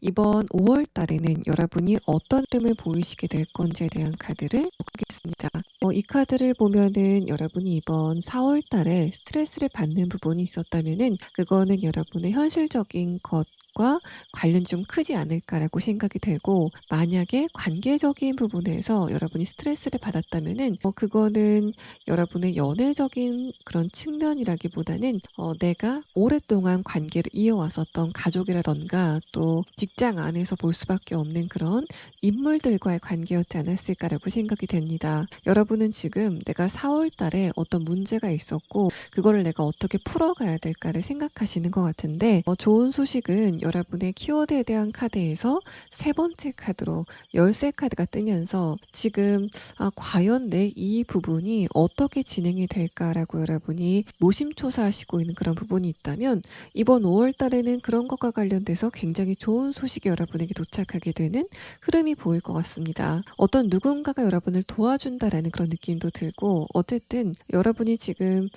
이번 5월 달에는 여러분이 어떤 흐름을 보이시게 될 건지에 대한 카드를 보겠습니다. 이 카드를 보면은 여러분이 이번 4월 달에 스트레스를 받는 부분이 있었다면은 그거는 여러분의 현실적인 것과 관련 좀 크지 않을까라고 생각이 되고, 만약에 관계적인 부분에서 여러분이 스트레스를 받았다면은 그거는 여러분의 연애적인 그런 측면이라기보다는 내가 오랫동안 관계를 이어왔었던 가족이라던가 또 직장 안에서 볼 수밖에 없는 그런 인물들과의 관계였지 않았을까라고 생각이 됩니다. 여러분은 지금 내가 4월 달에 어떤 문제가 있었고 그거를 내가 어떻게 풀어가야 될까를 생각하시는 것 같은데, 좋은 소식은 여러분의 키워드에 대한 카드에서 세 번째 카드로 열쇠 카드가 뜨면서 지금 과연 내 이 부분이 어떻게 진행이 될까라고 여러분이 노심초사하시고 있는 그런 부분이 있다면, 이번 5월 달에는 그런 것과 관련돼서 굉장히 좋은 소식이 여러분에게 도착하게 되는 흐름이 보일 것 같습니다. 어떤 누군가가 여러분을 도와준다라는 그런 느낌도 들고, 어쨌든 여러분이 지금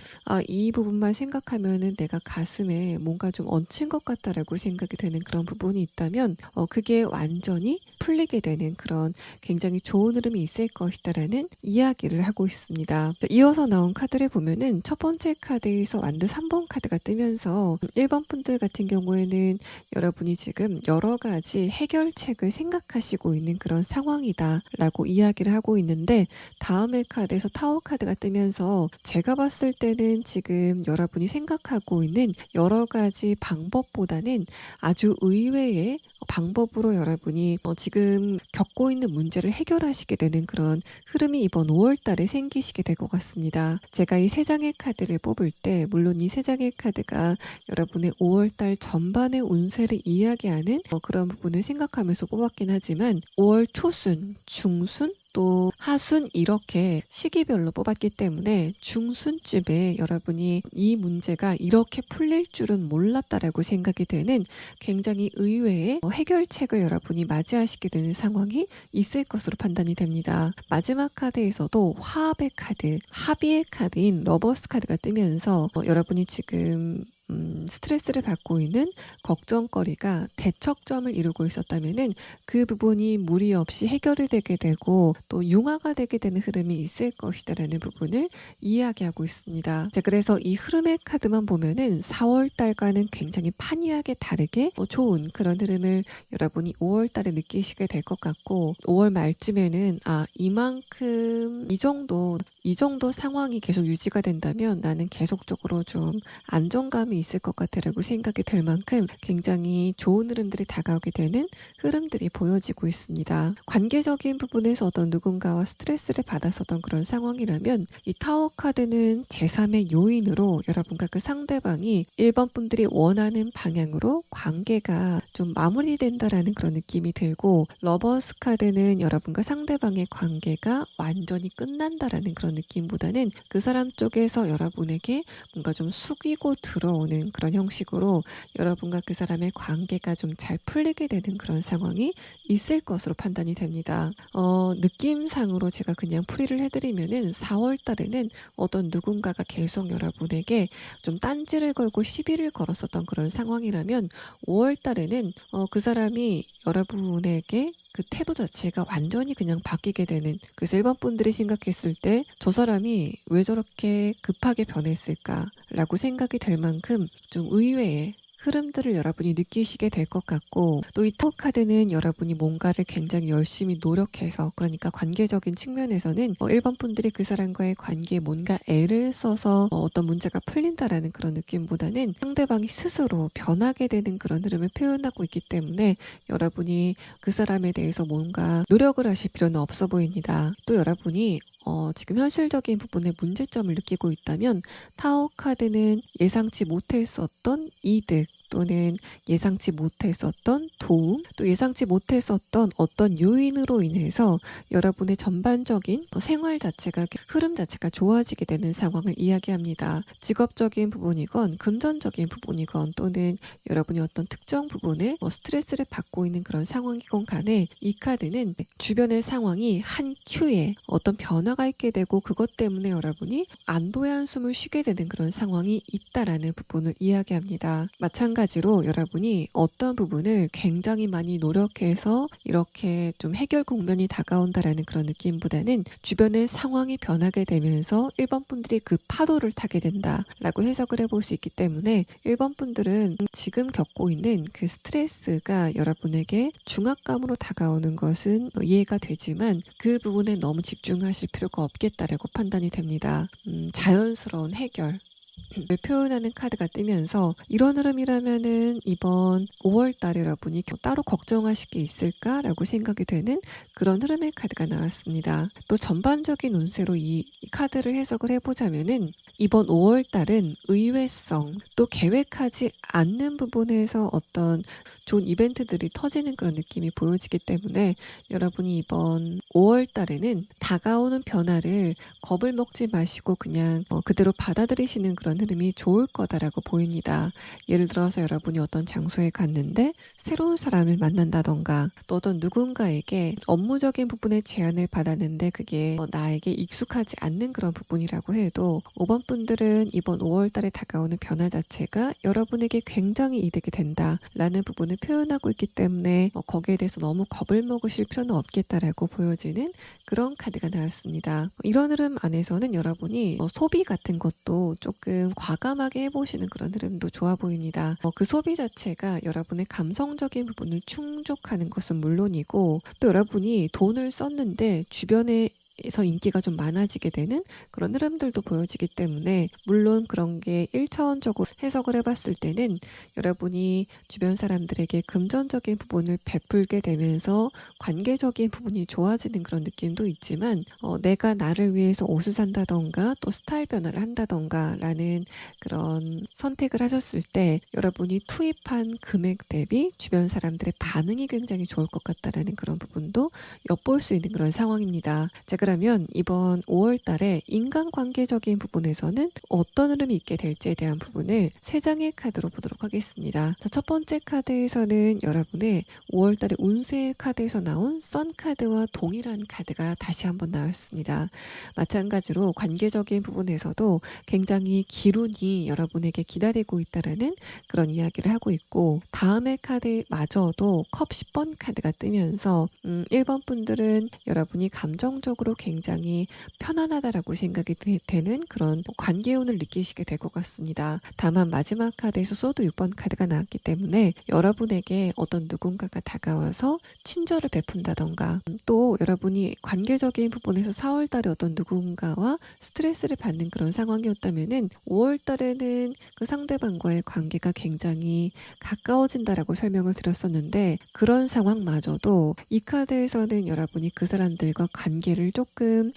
이 부분만 생각하면은 내가 가슴에 뭔가 좀 얹힌 것 같다라고 생각이 되는 그런 부분이 있다면 그게 완전히 풀리게 되는 그런 굉장히 좋은 흐름이 있을 것이다라는 이야기를 하고 있습니다. 이어서 나온 카드를 보면은 첫 번째 카드에서 완드 3번 카드가 뜨면서 1번 분들 같은 경우에는 여러분이 지금 여러 가지 해결책을 생각하시고 있는 그런 상황이다 라고 이야기를 하고 있는데, 다음의 카드에서 타워 카드가 뜨면서 제가 봤을 때는 지금 여러분이 생각하고 있는 여러 가지 방법보다는 아주 의외의 방법으로 여러분이 지금 겪고 있는 문제를 해결하시게 되는 그런 흐름이 이번 5월 달에 생기시게 될 것 같습니다. 제가 이 세 장의 카드를 뽑을 때 물론 이 세 장의 카드가 여러분의 5월 달 전반의 운세를 이야기하는 그런 부분을 생각하면서 뽑았긴 하지만, 5월 초순, 중순, 또 하순 이렇게 시기별로 뽑았기 때문에 중순쯤에 여러분이 이 문제가 이렇게 풀릴 줄은 몰랐다라고 생각이 되는 굉장히 의외의 해결책을 여러분이 맞이하시게 되는 상황이 있을 것으로 판단이 됩니다. 마지막 카드에서도 화합의 카드, 합의의 카드인 러버스 카드가 뜨면서 여러분이 지금 스트레스를 받고 있는 걱정거리가 대척점을 이루고 있었다면은 그 부분이 무리 없이 해결이 되게 되고 또 융화가 되게 되는 흐름이 있을 것이다라는 부분을 이야기하고 있습니다. 자, 그래서 이 흐름의 카드만 보면은 4월 달과는 굉장히 판이하게 다르게 좋은 그런 흐름을 여러분이 5월 달에 느끼시게 될 것 같고, 5월 말쯤에는 이만큼 이 정도 상황이 계속 유지가 된다면 나는 계속적으로 좀 안정감이 있을 것 같다라고 생각이 될 만큼 굉장히 좋은 흐름들이 다가오게 되는 흐름들이 보여지고 있습니다. 관계적인 부분에서 어떤 누군가와 스트레스를 받았었던 그런 상황이라면 이 타워 카드는 제3의 요인으로 여러분과 그 상대방이 1번 분들이 원하는 방향으로 관계가 좀 마무리된다라는 그런 느낌이 들고, 러버스 카드는 여러분과 상대방의 관계가 완전히 끝난다라는 그런 느낌보다는 그 사람 쪽에서 여러분에게 뭔가 좀 숙이고 들어오는 그런 형식으로 여러분과 그 사람의 관계가 좀 잘 풀리게 되는 그런 상황이 있을 것으로 판단이 됩니다. 느낌상으로 제가 그냥 풀이를 해드리면은 4월 달에는 어떤 누군가가 계속 여러분에게 좀 딴지를 걸고 시비를 걸었었던 그런 상황이라면, 5월 달에는 그 사람이 여러분에게 그 태도 자체가 완전히 그냥 바뀌게 되는, 그래서 일반 분들이 생각했을 때 저 사람이 왜 저렇게 급하게 변했을까 라고 생각이 될 만큼 좀 의외의 흐름들을 여러분이 느끼시게 될 것 같고, 또 이 타워 카드는 여러분이 뭔가를 굉장히 열심히 노력해서, 그러니까 관계적인 측면에서는 1번 분들이 그 사람과의 관계에 뭔가 애를 써서 어떤 문제가 풀린다라는 그런 느낌보다는 상대방이 스스로 변하게 되는 그런 흐름을 표현하고 있기 때문에 여러분이 그 사람에 대해서 뭔가 노력을 하실 필요는 없어 보입니다. 또 여러분이 지금 현실적인 부분에 문제점을 느끼고 있다면, 타워 카드는 예상치 못했었던 이득 또는 예상치 못했었던 도움, 또 예상치 못했었던 어떤 요인으로 인해서 여러분의 전반적인 생활 자체가, 흐름 자체가 좋아지게 되는 상황을 이야기합니다. 직업적인 부분이건 금전적인 부분이건 또는 여러분이 어떤 특정 부분에 스트레스를 받고 있는 그런 상황이건 간에 이 카드는 주변의 상황이 한 큐에 어떤 변화가 있게 되고 그것 때문에 여러분이 안도의 한숨을 쉬게 되는 그런 상황이 있다라는 부분을 이야기합니다. 마찬가지로 마찬가지로 여러분이 어떤 부분을 굉장히 많이 노력해서 이렇게 좀 해결 국면이 다가온다라는 그런 느낌보다는 주변의 상황이 변하게 되면서 1번 분들이 그 파도를 타게 된다라고 해석을 해볼 수 있기 때문에 1번 분들은 지금 겪고 있는 그 스트레스가 여러분에게 중압감으로 다가오는 것은 이해가 되지만 그 부분에 너무 집중하실 필요가 없겠다라고 판단이 됩니다. 자연스러운 해결 을 표현하는 카드가 뜨면서 이런 흐름이라면은 이번 5월 달에 여러분이 따로 걱정하실 게 있을까라고 생각이 되는 그런 흐름의 카드가 나왔습니다. 또 전반적인 운세로 이 카드를 해석을 해보자면은 이번 5월 달은 의외성 또 계획하지 않는 부분에서 어떤 좋은 이벤트들이 터지는 그런 느낌이 보여지기 때문에 여러분이 이번 5월 달에는 다가오는 변화를 겁을 먹지 마시고 그냥 그대로 받아들이시는 그런 흐름이 좋을 거다라고 보입니다. 예를 들어서 여러분이 어떤 장소에 갔는데 새로운 사람을 만난다던가 또 어떤 누군가에게 업무적인 부분의 제안을 받았는데 그게 나에게 익숙하지 않는 그런 부분이라고 해도 5번 분들은 이번 5월 달에 다가오는 변화 자체가 여러분에게 굉장히 이득이 된다라는 부분을 표현하고 있기 때문에 거기에 대해서 너무 겁을 먹으실 필요는 없겠다라고 보여지는 그런 카드가 나왔습니다. 이런 흐름 안에서는 여러분이 소비 같은 것도 조금 과감하게 해보시는 그런 흐름도 좋아 보입니다. 그 소비 자체가 여러분의 감성적인 부분을 충족하는 것은 물론이고 또 여러분이 돈을 썼는데 주변에 에서 인기가 좀 많아지게 되는 그런 흐름들도 보여지기 때문에 물론 그런 게 1차원적으로 해석을 해봤을 때는 여러분이 주변 사람들에게 금전적인 부분을 베풀게 되면서 관계적인 부분이 좋아지는 그런 느낌도 있지만 내가 나를 위해서 옷을 산다던가 또 스타일 변화를 한다던가 라는 그런 선택을 하셨을 때 여러분이 투입한 금액 대비 주변 사람들의 반응이 굉장히 좋을 것 같다라는 그런 부분도 엿볼 수 있는 그런 상황입니다. 자, 그러면 이번 5월 달에 인간관계적인 부분에서는 어떤 흐름이 있게 될지에 대한 부분을 3장의 카드로 보도록 하겠습니다. 자, 첫 번째 카드에서는 여러분의 5월 달에 운세 카드에서 나온 선 카드와 동일한 카드가 다시 한번 나왔습니다. 마찬가지로 관계적인 부분에서도 굉장히 기운이 여러분에게 기다리고 있다라는 그런 이야기를 하고 있고 다음의 카드마저도 컵 10번 카드가 뜨면서 1번 분들은 여러분이 감정적으로 굉장히 편안하다라고 생각이 되는 그런 관계운을 느끼시게 될 것 같습니다. 다만 마지막 카드에서 소드 6번 카드가 나왔기 때문에 여러분에게 어떤 누군가가 다가와서 친절을 베푼다던가 또 여러분이 관계적인 부분에서 4월 달에 어떤 누군가와 스트레스를 받는 그런 상황이었다면은 5월 달에는 그 상대방과의 관계가 굉장히 가까워진다라고 설명을 드렸었는데 그런 상황마저도 이 카드에서는 여러분이 그 사람들과 관계를 조금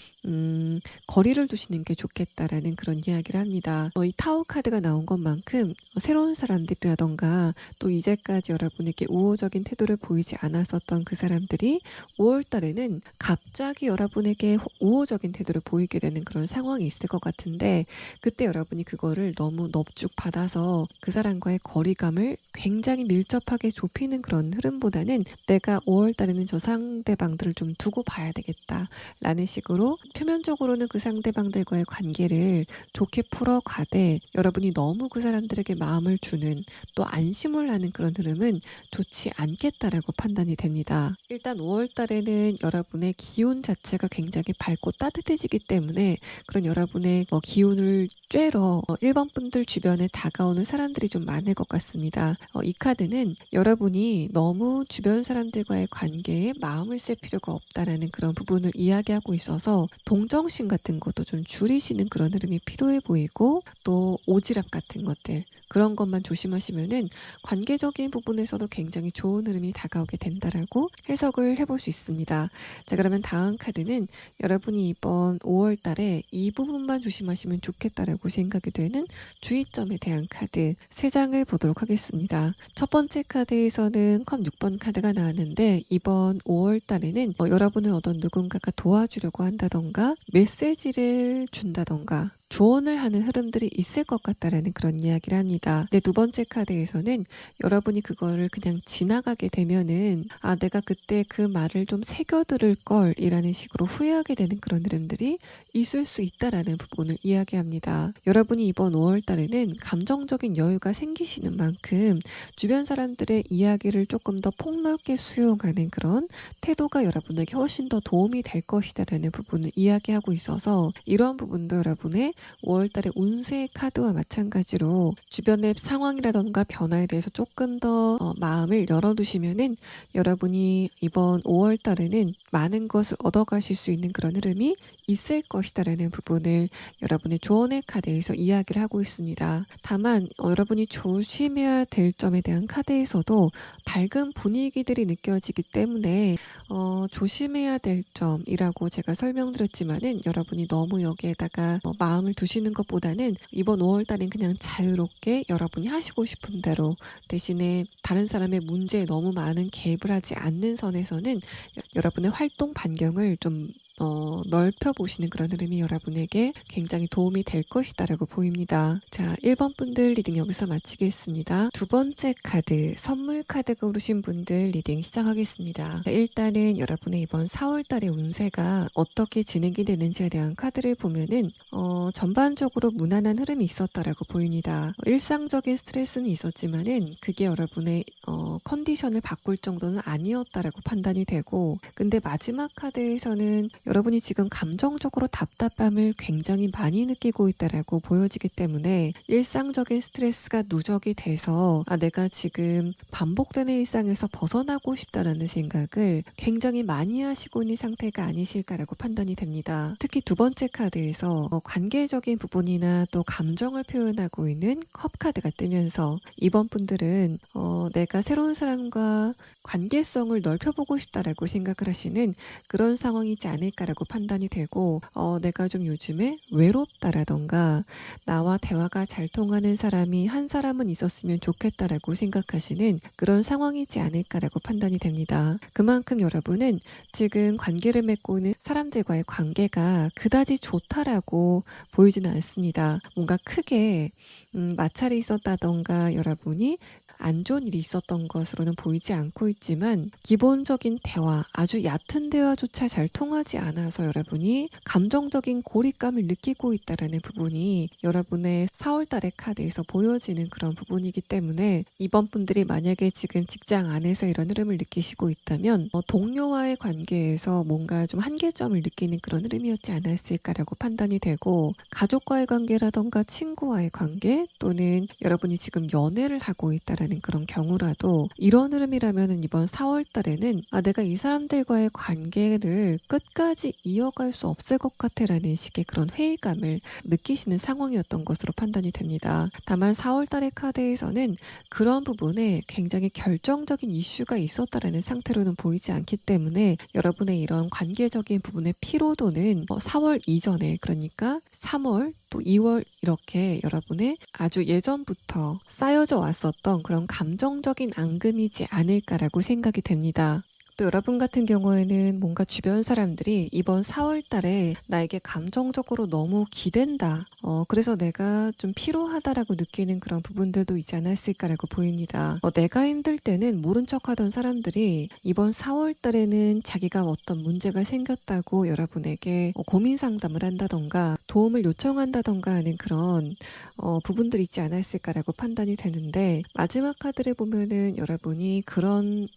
거리를 두시는 게 좋겠다라는 그런 이야기를 합니다. 이 타워 카드가 나온 것만큼 새로운 사람들이라던가 또 이제까지 여러분에게 우호적인 태도를 보이지 않았었던 그 사람들이 5월 달에는 갑자기 여러분에게 우호적인 태도를 보이게 되는 그런 상황이 있을 것 같은데 그때 여러분이 그거를 너무 넙죽 받아서 그 사람과의 거리감을 굉장히 밀접하게 좁히는 그런 흐름보다는 내가 5월 달에는 저 상대방들을 좀 두고 봐야 되겠다 라는 식으로 표면적으로는 그 상대방들과의 관계를 좋게 풀어가되 여러분이 너무 그 사람들에게 마음을 주는 또 안심을 하는 그런 흐름은 좋지 않겠다라고 판단이 됩니다. 일단 5월 달에는 여러분의 기운 자체가 굉장히 밝고 따뜻해지기 때문에 그런 여러분의 기운을 쬐러 1번 분들 주변에 다가오는 사람들이 좀 많을 것 같습니다. 이 카드는 여러분이 너무 주변 사람들과의 관계에 마음을 쓸 필요가 없다라는 그런 부분을 이야기하고 있어서 동정심 같은 것도 좀 줄이시는 그런 흐름이 필요해 보이고 또 오지랖 같은 것들 그런 것만 조심하시면은 관계적인 부분에서도 굉장히 좋은 흐름이 다가오게 된다라고 해석을 해볼 수 있습니다. 자, 그러면 다음 카드는 여러분이 이번 5월 달에 이 부분만 조심하시면 좋겠다라고 생각이 되는 주의점에 대한 카드 3장을 보도록 하겠습니다. 첫 번째 카드에서는 컵 6번 카드가 나왔는데 이번 5월 달에는 여러분을 어떤 누군가가 도와주려고 한다던가 메시지를 준다던가 조언을 하는 흐름들이 있을 것 같다라는 그런 이야기를 합니다. 네, 두 번째 카드에서는 여러분이 그거를 그냥 지나가게 되면은 내가 그때 그 말을 좀 새겨들을 걸 이라는 식으로 후회하게 되는 그런 흐름들이 있을 수 있다라는 부분을 이야기합니다. 여러분이 이번 5월 달에는 감정적인 여유가 생기시는 만큼 주변 사람들의 이야기를 조금 더 폭넓게 수용하는 그런 태도가 여러분에게 훨씬 더 도움이 될 것이다라는 부분을 이야기하고 있어서 이러한 부분도 여러분의 5월달의 운세 카드와 마찬가지로 주변의 상황이라던가 변화에 대해서 조금 더 마음을 열어두시면은 여러분이 이번 5월달에는 많은 것을 얻어가실 수 있는 그런 흐름이 있을 것이다라는 부분을 여러분의 조언의 카드에서 이야기를 하고 있습니다. 다만 여러분이 조심해야 될 점에 대한 카드에서도 밝은 분위기들이 느껴지기 때문에 조심해야 될 점이라고 제가 설명드렸지만은 여러분이 너무 여기에다가 마음을 두시는 것보다는 이번 5월달엔 그냥 자유롭게 여러분이 하시고 싶은 대로 대신에 다른 사람의 문제에 너무 많은 개입을 하지 않는 선에서는 여러분의 활동 반경을 좀 넓혀보시는 그런 흐름이 여러분에게 굉장히 도움이 될 것이다라고 보입니다. 자, 1번 분들 리딩 여기서 마치겠습니다. 두 번째 카드, 선물 카드가 오르신 분들 리딩 시작하겠습니다. 자, 일단은 여러분의 이번 4월달의 운세가 어떻게 진행이 되는지에 대한 카드를 보면은 전반적으로 무난한 흐름이 있었다라고 보입니다. 일상적인 스트레스는 있었지만은 그게 여러분의 컨디션을 바꿀 정도는 아니었다라고 판단이 되고, 근데 마지막 카드에서는 여러분이 지금 감정적으로 답답함을 굉장히 많이 느끼고 있다라고 보여지기 때문에 일상적인 스트레스가 누적이 돼서 내가 지금 반복되는 일상에서 벗어나고 싶다라는 생각을 굉장히 많이 하시고 있는 상태가 아니실까라고 판단이 됩니다. 특히 두 번째 카드에서 관계적인 부분이나 또 감정을 표현하고 있는 컵 카드가 뜨면서 이번 분들은 내가 새로운 사람과 관계성을 넓혀보고 싶다라고 생각을 하시는 그런 상황이지 않을까라고 판단이 되고, 내가 좀 요즘에 외롭다라던가 나와 대화가 잘 통하는 사람이 한 사람은 있었으면 좋겠다라고 생각하시는 그런 상황이지 않을까라고 판단이 됩니다. 그만큼 여러분은 지금 관계를 맺고 있는 사람들과의 관계가 그다지 좋다라고 보이지는 않습니다. 뭔가 크게 마찰이 있었다던가 여러분이 안 좋은 일이 있었던 것으로는 보이지 않고 있지만 기본적인 대화, 아주 얕은 대화조차 잘 통하지 않아서 여러분이 감정적인 고립감을 느끼고 있다는 부분이 여러분의 4월달의 카드에서 보여지는 그런 부분이기 때문에 이번 분들이 만약에 지금 직장 안에서 이런 흐름을 느끼시고 있다면 동료와의 관계에서 뭔가 좀 한계점을 느끼는 그런 흐름이었지 않았을까라고 판단이 되고, 가족과의 관계라던가 친구와의 관계 또는 여러분이 지금 연애를 하고 있다라는 그런 경우라도 이런 흐름이라면 이번 4월 달에는 내가 이 사람들과의 관계를 끝까지 이어갈 수 없을 것 같아라는 식의 그런 회의감을 느끼시는 상황이었던 것으로 판단이 됩니다. 다만 4월 달의 카드에서는 그런 부분에 굉장히 결정적인 이슈가 있었다라는 상태로는 보이지 않기 때문에 여러분의 이런 관계적인 부분의 피로도는 4월 이전에, 그러니까 3월 또 2월 이렇게 여러분의 아주 예전부터 쌓여져 왔었던 그런 감정적인 앙금이지 않을까라고 생각이 됩니다. 또 여러분 같은 경우에는 뭔가 주변 사람들이 이번 4월 달에 나에게 감정적으로 너무 기댄다. 그래서 내가 좀 피로하다라고 느끼는 그런 부분들도 있지 않았을까라고 보입니다. 내가 힘들 때는 모른 척 하던 사람들이 이번 4월 달에는 자기가 어떤 문제가 생겼다고 여러분에게 고민 상담을 한다던가 도움을 요청한다던가 하는 그런 부분들이 있지 않았을까라고 판단이 되는데, 마지막 카드를 보면은 여러분이 그런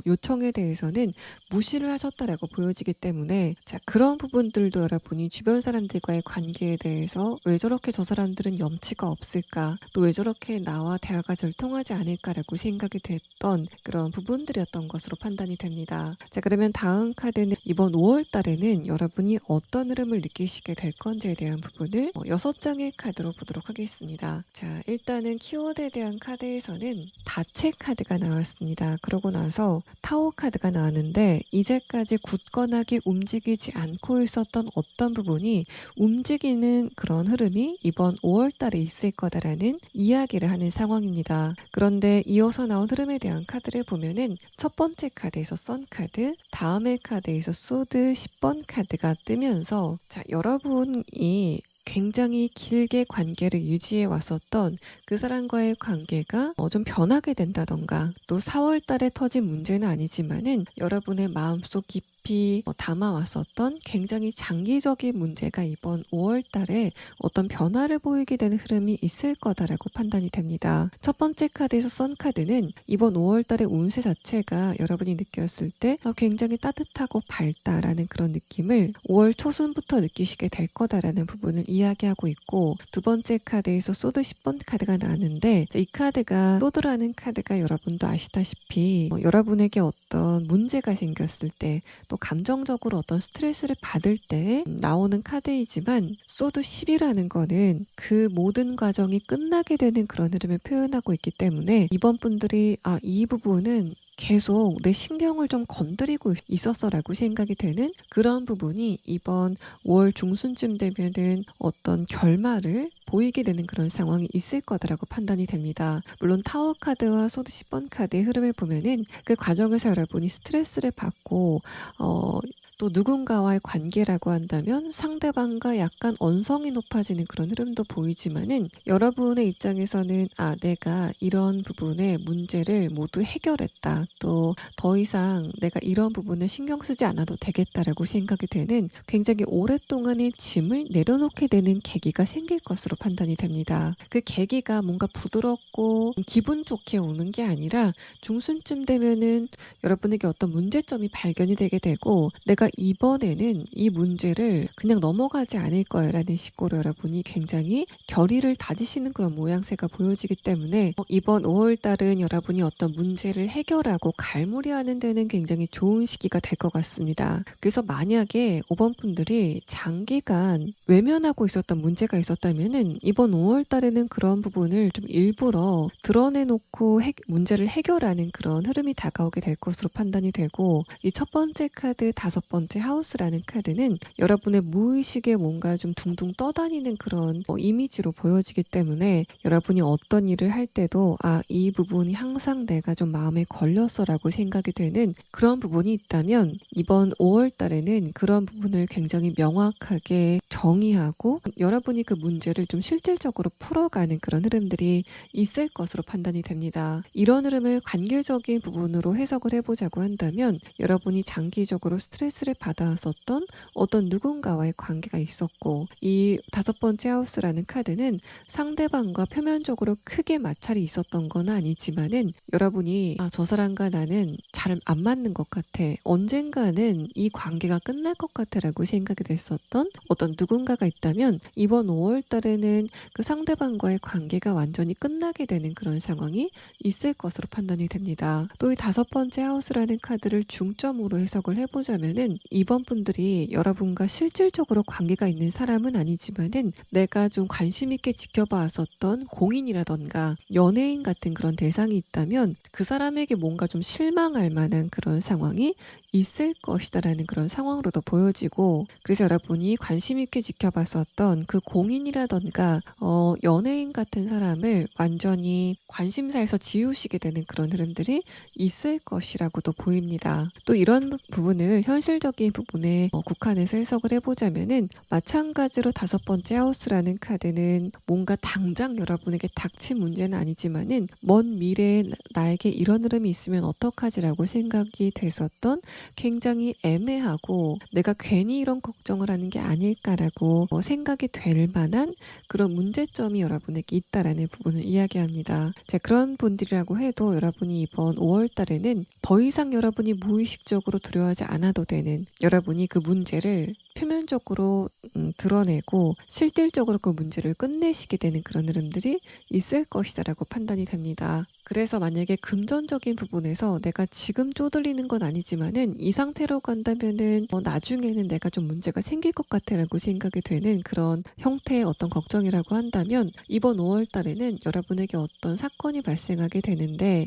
요청에 대해서는 무시를 하셨다라고 보여지기 때문에, 자, 그런 부분들도 여러분이 주변 사람들과의 관계에 대해서 왜 저렇게 저 사람들은 염치가 없을까, 또 왜 저렇게 나와 대화가 잘 통하지 않을까라고 생각이 됐던 그런 부분들이었던 것으로 판단이 됩니다. 자, 그러면 다음 카드는 이번 5월 달에는 여러분이 어떤 흐름을 느끼시게 될 건지에 대한 부분을 6장의 카드로 보도록 하겠습니다. 자, 일단은 키워드에 대한 카드에서는 다체 카드가 나왔습니다. 그러고 나서 타워 카드가 나왔는데, 이제까지 굳건하게 움직이지 않고 있었던 어떤 부분이 움직이는 그런 흐름이 이번 5월 달에 있을 거다라는 이야기를 하는 상황입니다. 그런데 이어서 나온 흐름에 대한 카드를 보면은 첫 번째 카드에서 선 카드, 다음의 카드에서 소드 10번 카드가 뜨면서, 자, 여러분이 굉장히 길게 관계를 유지해 왔었던 그 사람과의 관계가 좀 변하게 된다던가, 또 4월 달에 터진 문제는 아니지만은 여러분의 마음속 깊이 담아왔었던 굉장히 장기적인 문제가 이번 5월 달에 어떤 변화를 보이게 되는 흐름이 있을 거다라고 판단이 됩니다. 첫 번째 카드에서 선 카드는 이번 5월 달의 운세 자체가 여러분이 느꼈을 때 굉장히 따뜻하고 밝다라는 그런 느낌을 5월 초순부터 느끼시게 될 거다라는 부분을 이야기하고 있고, 두 번째 카드에서 소드 10번 카드가 나왔는데, 이 카드가 소드라는 카드가 여러분도 아시다시피 여러분에게 어떤 문제가 생겼을 때, 또 감정적으로 어떤 스트레스를 받을 때 나오는 카드이지만, 소드 10이라는 거는 그 모든 과정이 끝나게 되는 그런 흐름을 표현하고 있기 때문에 이번 분들이 이 부분은 계속 내 신경을 좀 건드리고 있었어 라고 생각이 되는 그런 부분이 이번 5월 중순쯤 되면은 어떤 결말을 보이게 되는 그런 상황이 있을 거다라고 판단이 됩니다. 물론 타워 카드와 소드 10번 카드의 흐름을 보면은 그 과정에서 여러분이 스트레스를 받고 또 누군가와의 관계라고 한다면 상대방과 약간 언성이 높아지는 그런 흐름도 보이지만은, 여러분의 입장에서는 내가 이런 부분의 문제를 모두 해결했다, 또 더 이상 내가 이런 부분을 신경 쓰지 않아도 되겠다라고 생각이 되는, 굉장히 오랫동안의 짐을 내려놓게 되는 계기가 생길 것으로 판단이 됩니다. 그 계기가 뭔가 부드럽고 기분 좋게 오는 게 아니라 중순쯤 되면은 여러분에게 어떤 문제점이 발견이 되게 되고, 내가 이번에는 이 문제를 그냥 넘어가지 않을 거야 라는 식으로 여러분이 굉장히 결의를 다지시는 그런 모양새가 보여지기 때문에 이번 5월달은 여러분이 어떤 문제를 해결하고 갈무리하는 데는 굉장히 좋은 시기가 될 것 같습니다. 그래서 만약에 5번 분들이 장기간 외면하고 있었던 문제가 있었다면은 이번 5월달에는 그런 부분을 좀 일부러 드러내놓고 문제를 해결하는 그런 흐름이 다가오게 될 것으로 판단이 되고, 이 첫 번째 카드, 다섯 번째 하우스라는 카드는 여러분의 무의식에 뭔가 좀 둥둥 떠다니는 그런 이미지로 보여지기 때문에, 여러분이 어떤 일을 할 때도 이 부분이 항상 내가 좀 마음에 걸렸어 라고 생각이 되는 그런 부분이 있다면, 이번 5월 달에는 그런 부분을 굉장히 명확하게 정의하고 여러분이 그 문제를 좀 실질적으로 풀어가는 그런 흐름들이 있을 것으로 판단이 됩니다. 이런 흐름을 관계적인 부분으로 해석을 해보자고 한다면, 여러분이 장기적으로 스트레스를 받아왔었던 어떤 누군가와의 관계가 있었고, 이 다섯 번째 하우스라는 카드는 상대방과 표면적으로 크게 마찰이 있었던 건 아니지만은, 여러분이 저 사람과 나는 잘 안 맞는 것 같아, 언젠가는 이 관계가 끝날 것 같아 라고 생각이 됐었던 어떤 누군가가 있다면, 이번 5월 달에는 그 상대방과의 관계가 완전히 끝나게 되는 그런 상황이 있을 것으로 판단이 됩니다. 또 이 다섯 번째 하우스라는 카드를 중점으로 해석을 해보자면은, 이번 분들이 여러분과 실질적으로 관계가 있는 사람은 아니지만은 내가 좀 관심 있게 지켜봐왔었던 공인이라던가 연예인 같은 그런 대상이 있다면, 그 사람에게 뭔가 좀 실망할 만한 그런 상황이 있을 것이다라는 그런 상황으로도 보여지고, 그래서 여러분이 관심 있게 지켜봤었던 그 공인이라던가 연예인 같은 사람을 완전히 관심사에서 지우시게 되는 그런 흐름들이 있을 것이라고도 보입니다. 또 이런 부분을 현실적인 부분에 국한해서 해석을 해보자면은, 마찬가지로 다섯 번째 하우스라는 카드는 뭔가 당장 여러분에게 닥친 문제는 아니지만은 먼 미래에 나에게 이런 흐름이 있으면 어떡하지라고 생각이 됐었던, 굉장히 애매하고 내가 괜히 이런 걱정을 하는 게 아닐까라고 생각이 될 만한 그런 문제점이 여러분에게 있다라는 부분을 이야기합니다. 그런 분들이라고 해도 여러분이 이번 5월 달에는 더 이상 여러분이 무의식적으로 두려워하지 않아도 되는, 여러분이 그 문제를 표면적으로 드러내고 실질적으로 그 문제를 끝내시게 되는 그런 흐름들이 있을 것이다라고 판단이 됩니다. 그래서 만약에 금전적인 부분에서 내가 지금 쪼들리는 건 아니지만은 이 상태로 간다면은 나중에는 내가 좀 문제가 생길 것 같아라고 생각이 되는 그런 형태의 어떤 걱정이라고 한다면, 이번 5월 달에는 여러분에게 어떤 사건이 발생하게 되는데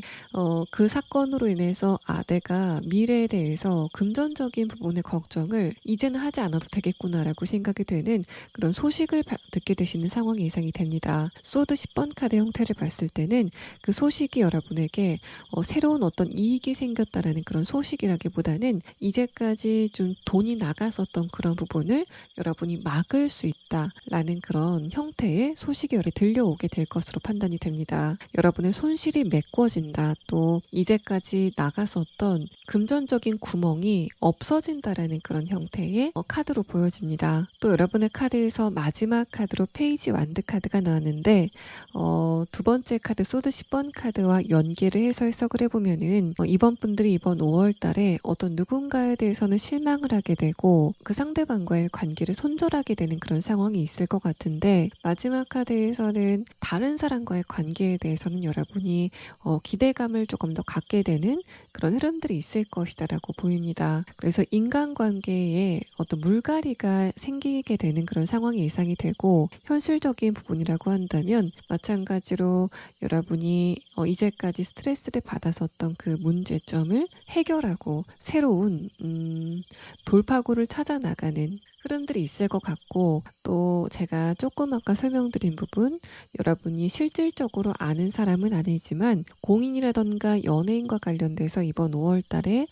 그 사건으로 인해서 내가 미래에 대해서 금전적인 부분의 걱정을 이제는 하지 않아도 않아도 되겠구나라고 생각이 되는 그런 소식을 듣게 되시는 상황이 예상이 됩니다. 소드 10번 카드 형태를 봤을 때는 그 소식이 여러분에게 새로운 어떤 이익이 생겼다라는 그런 소식이라기보다는 이제까지 좀 돈이 나갔었던 그런 부분을 여러분이 막을 수 있다라는 그런 형태의 소식이 들려오게 될 것으로 판단이 됩니다. 여러분의 손실이 메꿔진다, 또 이제까지 나갔었던 금전적인 구멍이 없어진다라는 그런 형태의 카드로 보여집니다. 또 여러분의 카드에서 마지막 카드로 페이지 완드 카드가 나왔는데 두 번째 카드 소드 10번 카드와 연계를 해서 해석을 해보면은 이번 분들이 이번 5월 달에 어떤 누군가에 대해서는 실망을 하게 되고 그 상대방과의 관계를 손절하게 되는 그런 상황이 있을 것 같은데, 마지막 카드에서는 다른 사람과의 관계에 대해서는 여러분이 기대감을 조금 더 갖게 되는 그런 흐름들이 있을 것이다라고 보입니다. 그래서 인간관계에 어떤 물갈이가 생기게 되는 그런 상황이 예상이 되고, 현실적인 부분이라고 한다면 마찬가지로 여러분이 이제까지 스트레스를 받았었던 그 문제점을 해결하고 새로운 돌파구를 찾아 나가는 흐름들이 있을 것 같고, 또 제가 조금 아까 설명드린 부분, 여러분이 실질적으로 아는 사람은 아니지만 공인이라던가 연예인과 관련돼서 이번 5월 달에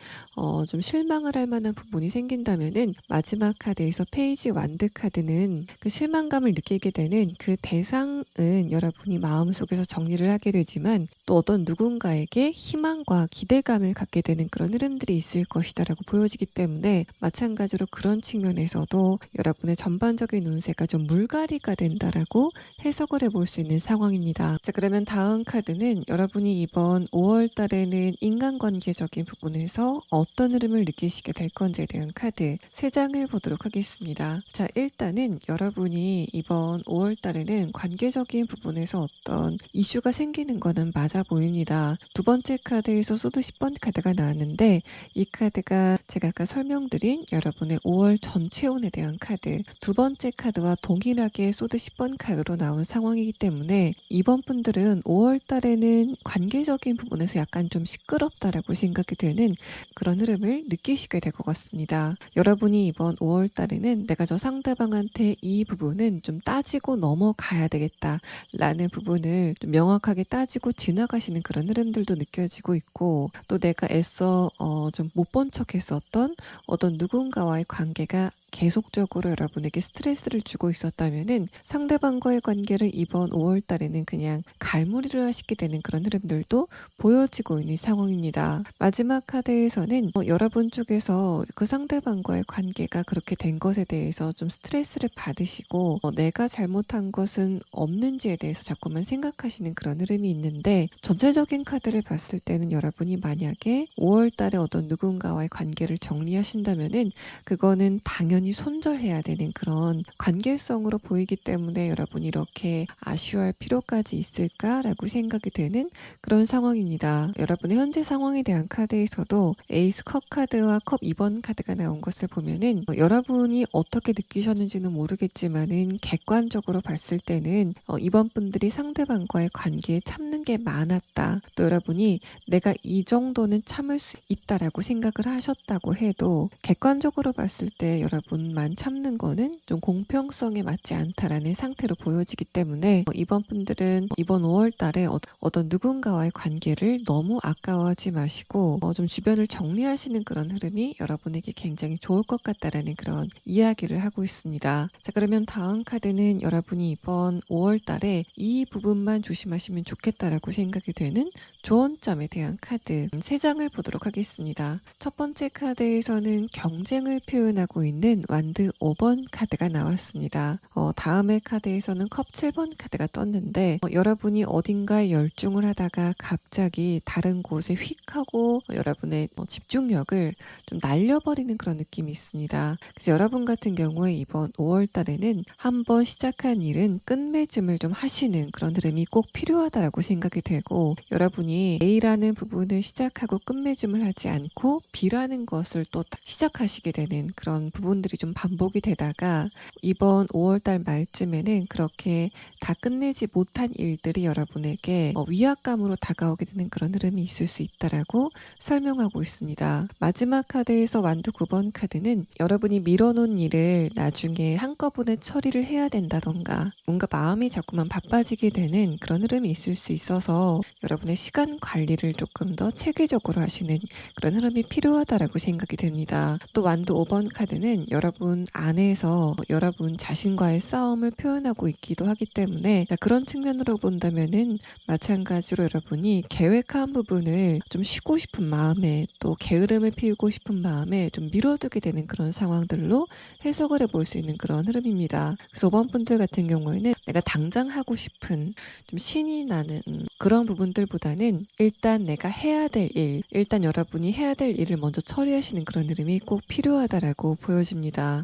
좀 실망을 할 만한 부분이 생긴다면은 마지막 카드에서 페이지 완드 카드는 그 실망감을 느끼게 되는 그 대상은 여러분이 마음속에서 정리를 하게 되지만 또 어떤 누군가에게 희망과 기대감을 갖게 되는 그런 흐름들이 있을 것이다라고 보여지기 때문에, 마찬가지로 그런 측면에서도 여러분의 전반적인 운세가 좀 물갈이가 된다라고 해석을 해볼 수 있는 상황입니다. 자, 그러면 다음 카드는 여러분이 이번 5월 달에는 인간관계적인 부분에서 어떤 흐름을 느끼시게 될 건지에 대한 카드 3장을 보도록 하겠습니다. 자, 일단은 여러분이 이번 5월 달에는 관계적인 부분에서 어떤 이슈가 생기는 거는 맞아 보입니다. 두 번째 카드에서 소드 10번 카드가 나왔는데, 이 카드가 제가 아까 설명드린 여러분의 5월 전체 운에 대한 카드, 두 번째 카드와 동일하게 소드 10번 카드로 나온 상황이기 때문에 이번 분들은 5월 달에는 관계적인 부분에서 약간 좀 시끄럽다라고 생각이 되는 그런 흐름을 느끼시게 될 것 같습니다. 여러분이 이번 5월 달에는 내가 저 상대방한테 이 부분은 좀 따지고 넘어가야 되겠다라는 부분을 좀 명확하게 따지고 지나가시는 그런 흐름들도 느껴지고 있고, 또 내가 애써 좀 못 본 척 했었던 어떤 누군가와의 관계가 계속적으로 여러분에게 스트레스를 주고 있었다면은 상대방과의 관계를 이번 5월 달에는 그냥 갈무리를 하시게 되는 그런 흐름들도 보여지고 있는 상황입니다. 마지막 카드에서는 여러분 쪽에서 그 상대방과의 관계가 그렇게 된 것에 대해서 좀 스트레스를 받으시고 내가 잘못한 것은 없는지에 대해서 자꾸만 생각하시는 그런 흐름이 있는데, 전체적인 카드를 봤을 때는 여러분이 만약에 5월 달에 어떤 누군가와의 관계를 정리하신다면은 그거는 당연히 손절해야 되는 그런 관계성으로 보이기 때문에 여러분이 이렇게 아쉬워할 필요까지 있을까라고 생각이 되는 그런 상황입니다. 여러분의 현재 상황에 대한 카드에서도 에이스 컵 카드와 컵 2번 카드가 나온 것을 보면은 여러분이 어떻게 느끼셨는지는 모르겠지만은 객관적으로 봤을 때는 이번 분들이 상대방과의 관계에 참는 게 많았다. 또 여러분이 내가 이 정도는 참을 수 있다라고 생각을 하셨다고 해도 객관적으로 봤을 때 여러분만 참는 거는 좀 공평성에 맞지 않다라는 상태로 보여지기 때문에 이번 분들은 이번 5월 달에 어떤 누군가와의 관계를 너무 아까워하지 마시고 좀 주변을 정리하시는 그런 흐름이 여러분에게 굉장히 좋을 것 같다라는 그런 이야기를 하고 있습니다. 자, 그러면 다음 카드는 여러분이 이번 5월 달에 이 부분만 조심하시면 좋겠다라고 생각이 되는 조언점에 대한 카드 3장을 보도록 하겠습니다. 첫 번째 카드에서는 경쟁을 표현하고 있는 완드 5번 카드가 나왔습니다. 다음의 카드에서는 컵 7번 카드가 떴는데 여러분이 어딘가에 열중을 하다가 갑자기 다른 곳에 휙 하고 여러분의 집중력을 좀 날려버리는 그런 느낌이 있습니다. 그래서 여러분 같은 경우에 이번 5월 달에는 한번 시작한 일은 끝맺음을 좀 하시는 그런 흐름이 꼭 필요하다라고 생각이 되고, 여러분이 A라는 부분을 시작하고 끝맺음을 하지 않고 B라는 것을 또 시작하시게 되는 그런 부분들이 좀 반복이 되다가 이번 5월 달 말쯤에는 그렇게 다 끝내지 못한 일들이 여러분에게 위압감으로 다가오게 되는 그런 흐름이 있을 수 있다라고 설명하고 있습니다. 마지막 카드에서 완두 9번 카드는 여러분이 미뤄놓은 일을 나중에 한꺼번에 처리를 해야 된다던가 뭔가 마음이 자꾸만 바빠지게 되는 그런 흐름이 있을 수 있어서 여러분의 시간 관리를 조금 더 체계적으로 하시는 그런 흐름이 필요하다라고 생각이 됩니다. 또 완두 5번 카드는 여러분 안에서 여러분 자신과의 싸움을 표현하고 있기도 하기 때문에 그런 측면으로 본다면은 마찬가지로 여러분이 계획한 부분을 좀 쉬고 싶은 마음에 또 게으름을 피우고 싶은 마음에 좀 미뤄두게 되는 그런 상황들로 해석을 해볼 수 있는 그런 흐름입니다. 그래서 5번 분들 같은 경우에는 내가 당장 하고 싶은 좀 신이 나는 그런 부분들보다는 일단 내가 해야 될 일, 일단 여러분이 해야 될 일을 먼저 처리하시는 그런 흐름이 꼭 필요하다라고 보여집니다.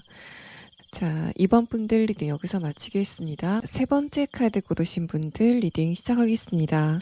자, 2번 분들 리딩 여기서 마치겠습니다. 세 번째 카드 고르신 분들 리딩 시작하겠습니다.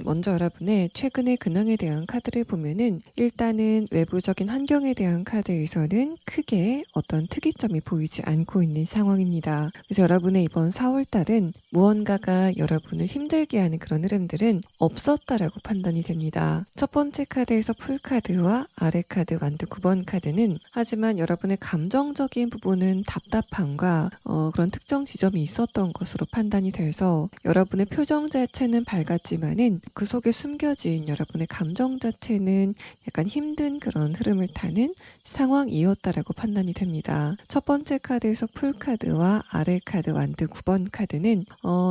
먼저 여러분의 최근의 근황에 대한 카드를 보면은 일단은 외부적인 환경에 대한 카드에서는 크게 어떤 특이점이 보이지 않고 있는 상황입니다. 그래서 여러분의 이번 4월달은 무언가가 여러분을 힘들게 하는 그런 흐름들은 없었다라고 판단이 됩니다. 첫 번째 카드에서 풀카드와 아래 카드 완두 9번 카드는 하지만 여러분의 감정적인 부분은 답답함과 그런 특정 지점이 있었던 것으로 판단이 돼서 여러분의 표정 자체는 밝았지만은 그 속에 숨겨진 여러분의 감정 자체는 약간 힘든 그런 흐름을 타는 상황이었다라고 판단이 됩니다. 첫 번째 카드에서 풀카드와 아래 카드 완두 9번 카드는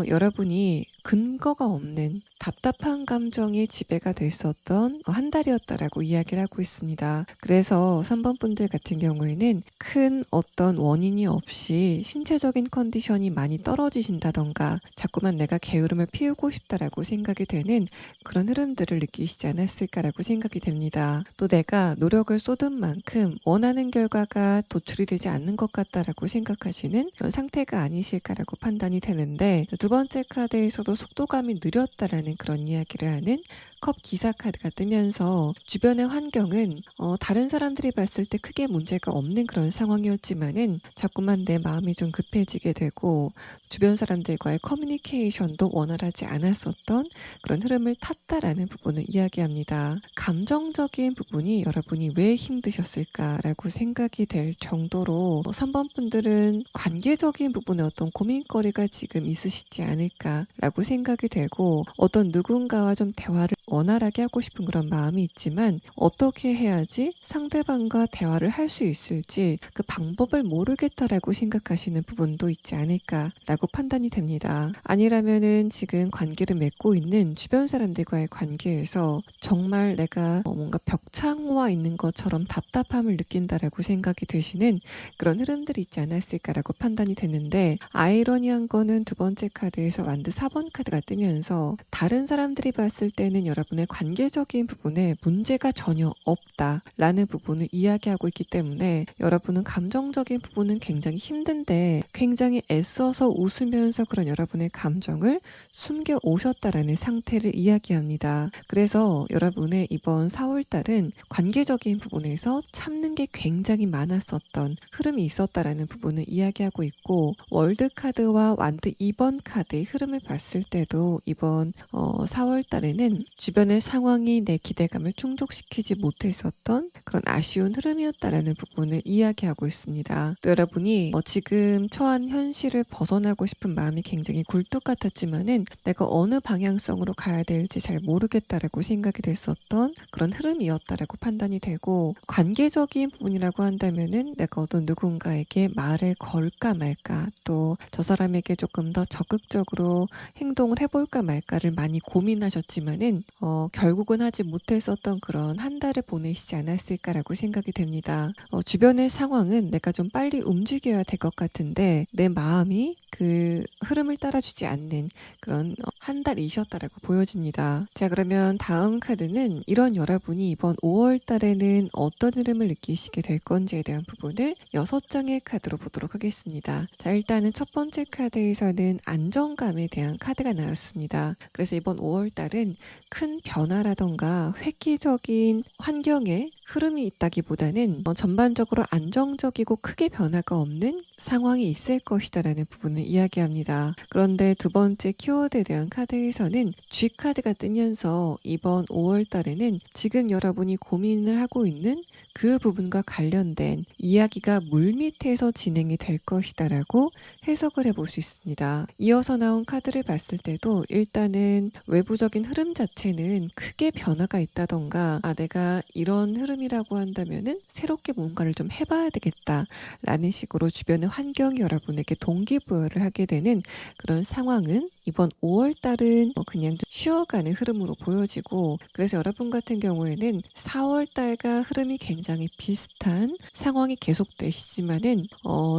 여러분이 근거가 없는 답답한 감정이 지배가 됐었던 한 달이었다라고 이야기를 하고 있습니다. 그래서 3번 분들 같은 경우에는 큰 어떤 원인이 없이 신체적인 컨디션이 많이 떨어지신다던가 자꾸만 내가 게으름을 피우고 싶다라고 생각이 되는 그런 흐름들을 느끼시지 않았을까라고 생각이 됩니다. 또 내가 노력을 쏟은 만큼 원하는 결과가 도출이 되지 않는 것 같다라고 생각하시는 그런 상태가 아니실까라고 판단이 되는데 두 번째 카드에서도 속도감이 느렸다라는 그런 이야기를 하는 컵 기사 카드가 뜨면서 주변의 환경은 다른 사람들이 봤을 때 크게 문제가 없는 그런 상황이었지만은 자꾸만 내 마음이 좀 급해지게 되고 주변 사람들과의 커뮤니케이션도 원활하지 않았었던 그런 흐름을 탔다라는 부분을 이야기합니다. 감정적인 부분이 여러분이 왜 힘드셨을까라고 생각이 될 정도로 3번 분들은 관계적인 부분에 어떤 고민거리가 지금 있으시지 않을까라고 생각이 되고 어떤 누군가와 좀 대화를 원활하게 하고 싶은 그런 마음이 있지만 어떻게 해야지 상대방과 대화를 할 수 있을지 그 방법을 모르겠다라고 생각하시는 부분도 있지 않을까라고 판단이 됩니다. 아니라면은 지금 관계를 맺고 있는 주변 사람들과의 관계에서 정말 내가 뭔가 벽창호와 있는 것처럼 답답함을 느낀다라고 생각이 되시는 그런 흐름들이 있지 않았을까라고 판단이 되는데 아이러니한 거는 두 번째 카드에서 완두 4번 카드가 뜨면서 다른 사람들이 봤을 때는 여러분의 관계적인 부분에 문제가 전혀 없다라는 부분을 이야기하고 있기 때문에 여러분은 감정적인 부분은 굉장히 힘든데 굉장히 애써서 웃으면서 그런 여러분의 감정을 숨겨 오셨다라는 상태를 이야기합니다. 그래서 여러분의 이번 4월달은 관계적인 부분에서 참는 게 굉장히 많았었던 흐름이 있었다라는 부분을 이야기하고 있고 월드카드와 완두 2번 카드의 흐름을 봤을 때도 이번 4월달에는 주변의 상황이 내 기대감을 충족시키지 못했었던 그런 아쉬운 흐름이었다라는 부분을 이야기하고 있습니다. 또 여러분이 지금 처한 현실을 벗어나고 싶은 마음이 굉장히 굴뚝 같았지만은 내가 어느 방향성으로 가야 될지 잘 모르겠다라고 생각이 됐었던 그런 흐름이었다라고 판단이 되고 관계적인 부분이라고 한다면은 내가 어떤 누군가에게 말을 걸까 말까 또 저 사람에게 조금 더 적극적으로 행동을 해볼까 말까를 많이 고민하셨지만은 결국은 하지 못했었던 그런 한 달을 보내시지 않았을까라고 생각이 됩니다. 주변의 상황은 내가 좀 빨리 움직여야 될 것 같은데 내 마음이 그 흐름을 따라주지 않는 그런 한 달이셨다라고 보여집니다. 자, 그러면 다음 카드는 이런 여러분이 이번 5월 달에는 어떤 흐름을 느끼시게 될 건지에 대한 부분을 6장의 카드로 보도록 하겠습니다. 자, 일단은 첫 번째 카드에서는 안정감에 대한 카드가 나왔습니다. 그래서 이번 5월 달은 큰 변화라던가 획기적인 환경에 흐름이 있다기보다는 전반적으로 안정적이고 크게 변화가 없는 상황이 있을 것이다라는 부분을 이야기합니다. 그런데 두 번째 키워드에 대한 카드에서는 G카드가 뜨면서 이번 5월 달에는 지금 여러분이 고민을 하고 있는 그 부분과 관련된 이야기가 물밑에서 진행이 될 것이다라고 해석을 해볼 수 있습니다. 이어서 나온 카드를 봤을 때도 일단은 외부적인 흐름 자체는 크게 변화가 있다던가 내가 이런 흐름이라고 한다면은 새롭게 뭔가를 좀 해봐야 되겠다라는 식으로 주변의 환경이 여러분에게 동기부여를 하게 되는 그런 상황은 이번 5월 달은 그냥 좀 쉬어가는 흐름으로 보여지고, 그래서 여러분 같은 경우에는 4월 달과 흐름이 굉장히 비슷한 상황이 계속되시지만은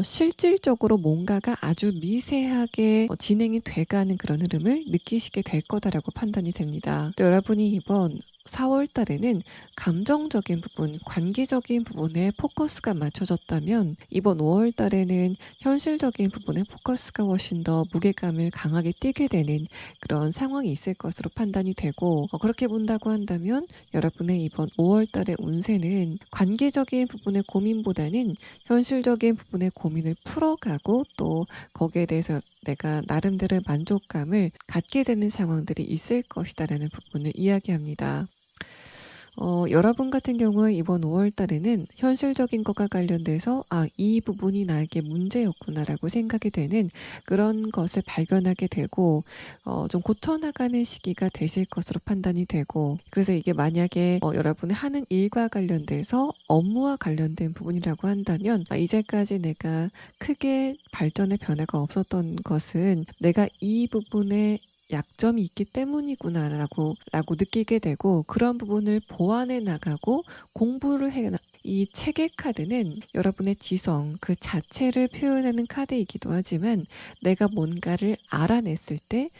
실질적으로 뭔가가 아주 미세하게 진행이 돼가는 그런 흐름을 느끼시게 될 거다라고 판단이 됩니다. 또 여러분이 이번 4월 달에는 감정적인 부분, 관계적인 부분에 포커스가 맞춰졌다면 이번 5월 달에는 현실적인 부분에 포커스가 훨씬 더 무게감을 강하게 띠게 되는 그런 상황이 있을 것으로 판단이 되고, 그렇게 본다고 한다면 여러분의 이번 5월 달의 운세는 관계적인 부분의 고민보다는 현실적인 부분의 고민을 풀어가고 또 거기에 대해서 내가 나름대로의 만족감을 갖게 되는 상황들이 있을 것이다라는 부분을 이야기합니다. 여러분 같은 경우에 이번 5월 달에는 현실적인 것과 관련돼서 이 부분이 나에게 문제였구나라고 생각이 되는 그런 것을 발견하게 되고 좀 고쳐나가는 시기가 되실 것으로 판단이 되고, 그래서 이게 만약에 여러분이 하는 일과 관련돼서 업무와 관련된 부분이라고 한다면 이제까지 내가 크게 발전의 변화가 없었던 것은 내가 이 부분에 약점이 있기 때문이구나라고 느끼게 되고, 그런 부분을 보완해 나가고 공부를 이 체계 카드는 여러분의 지성 그 자체를 표현하는 카드이기도 하지만 내가 뭔가를 알아냈을 때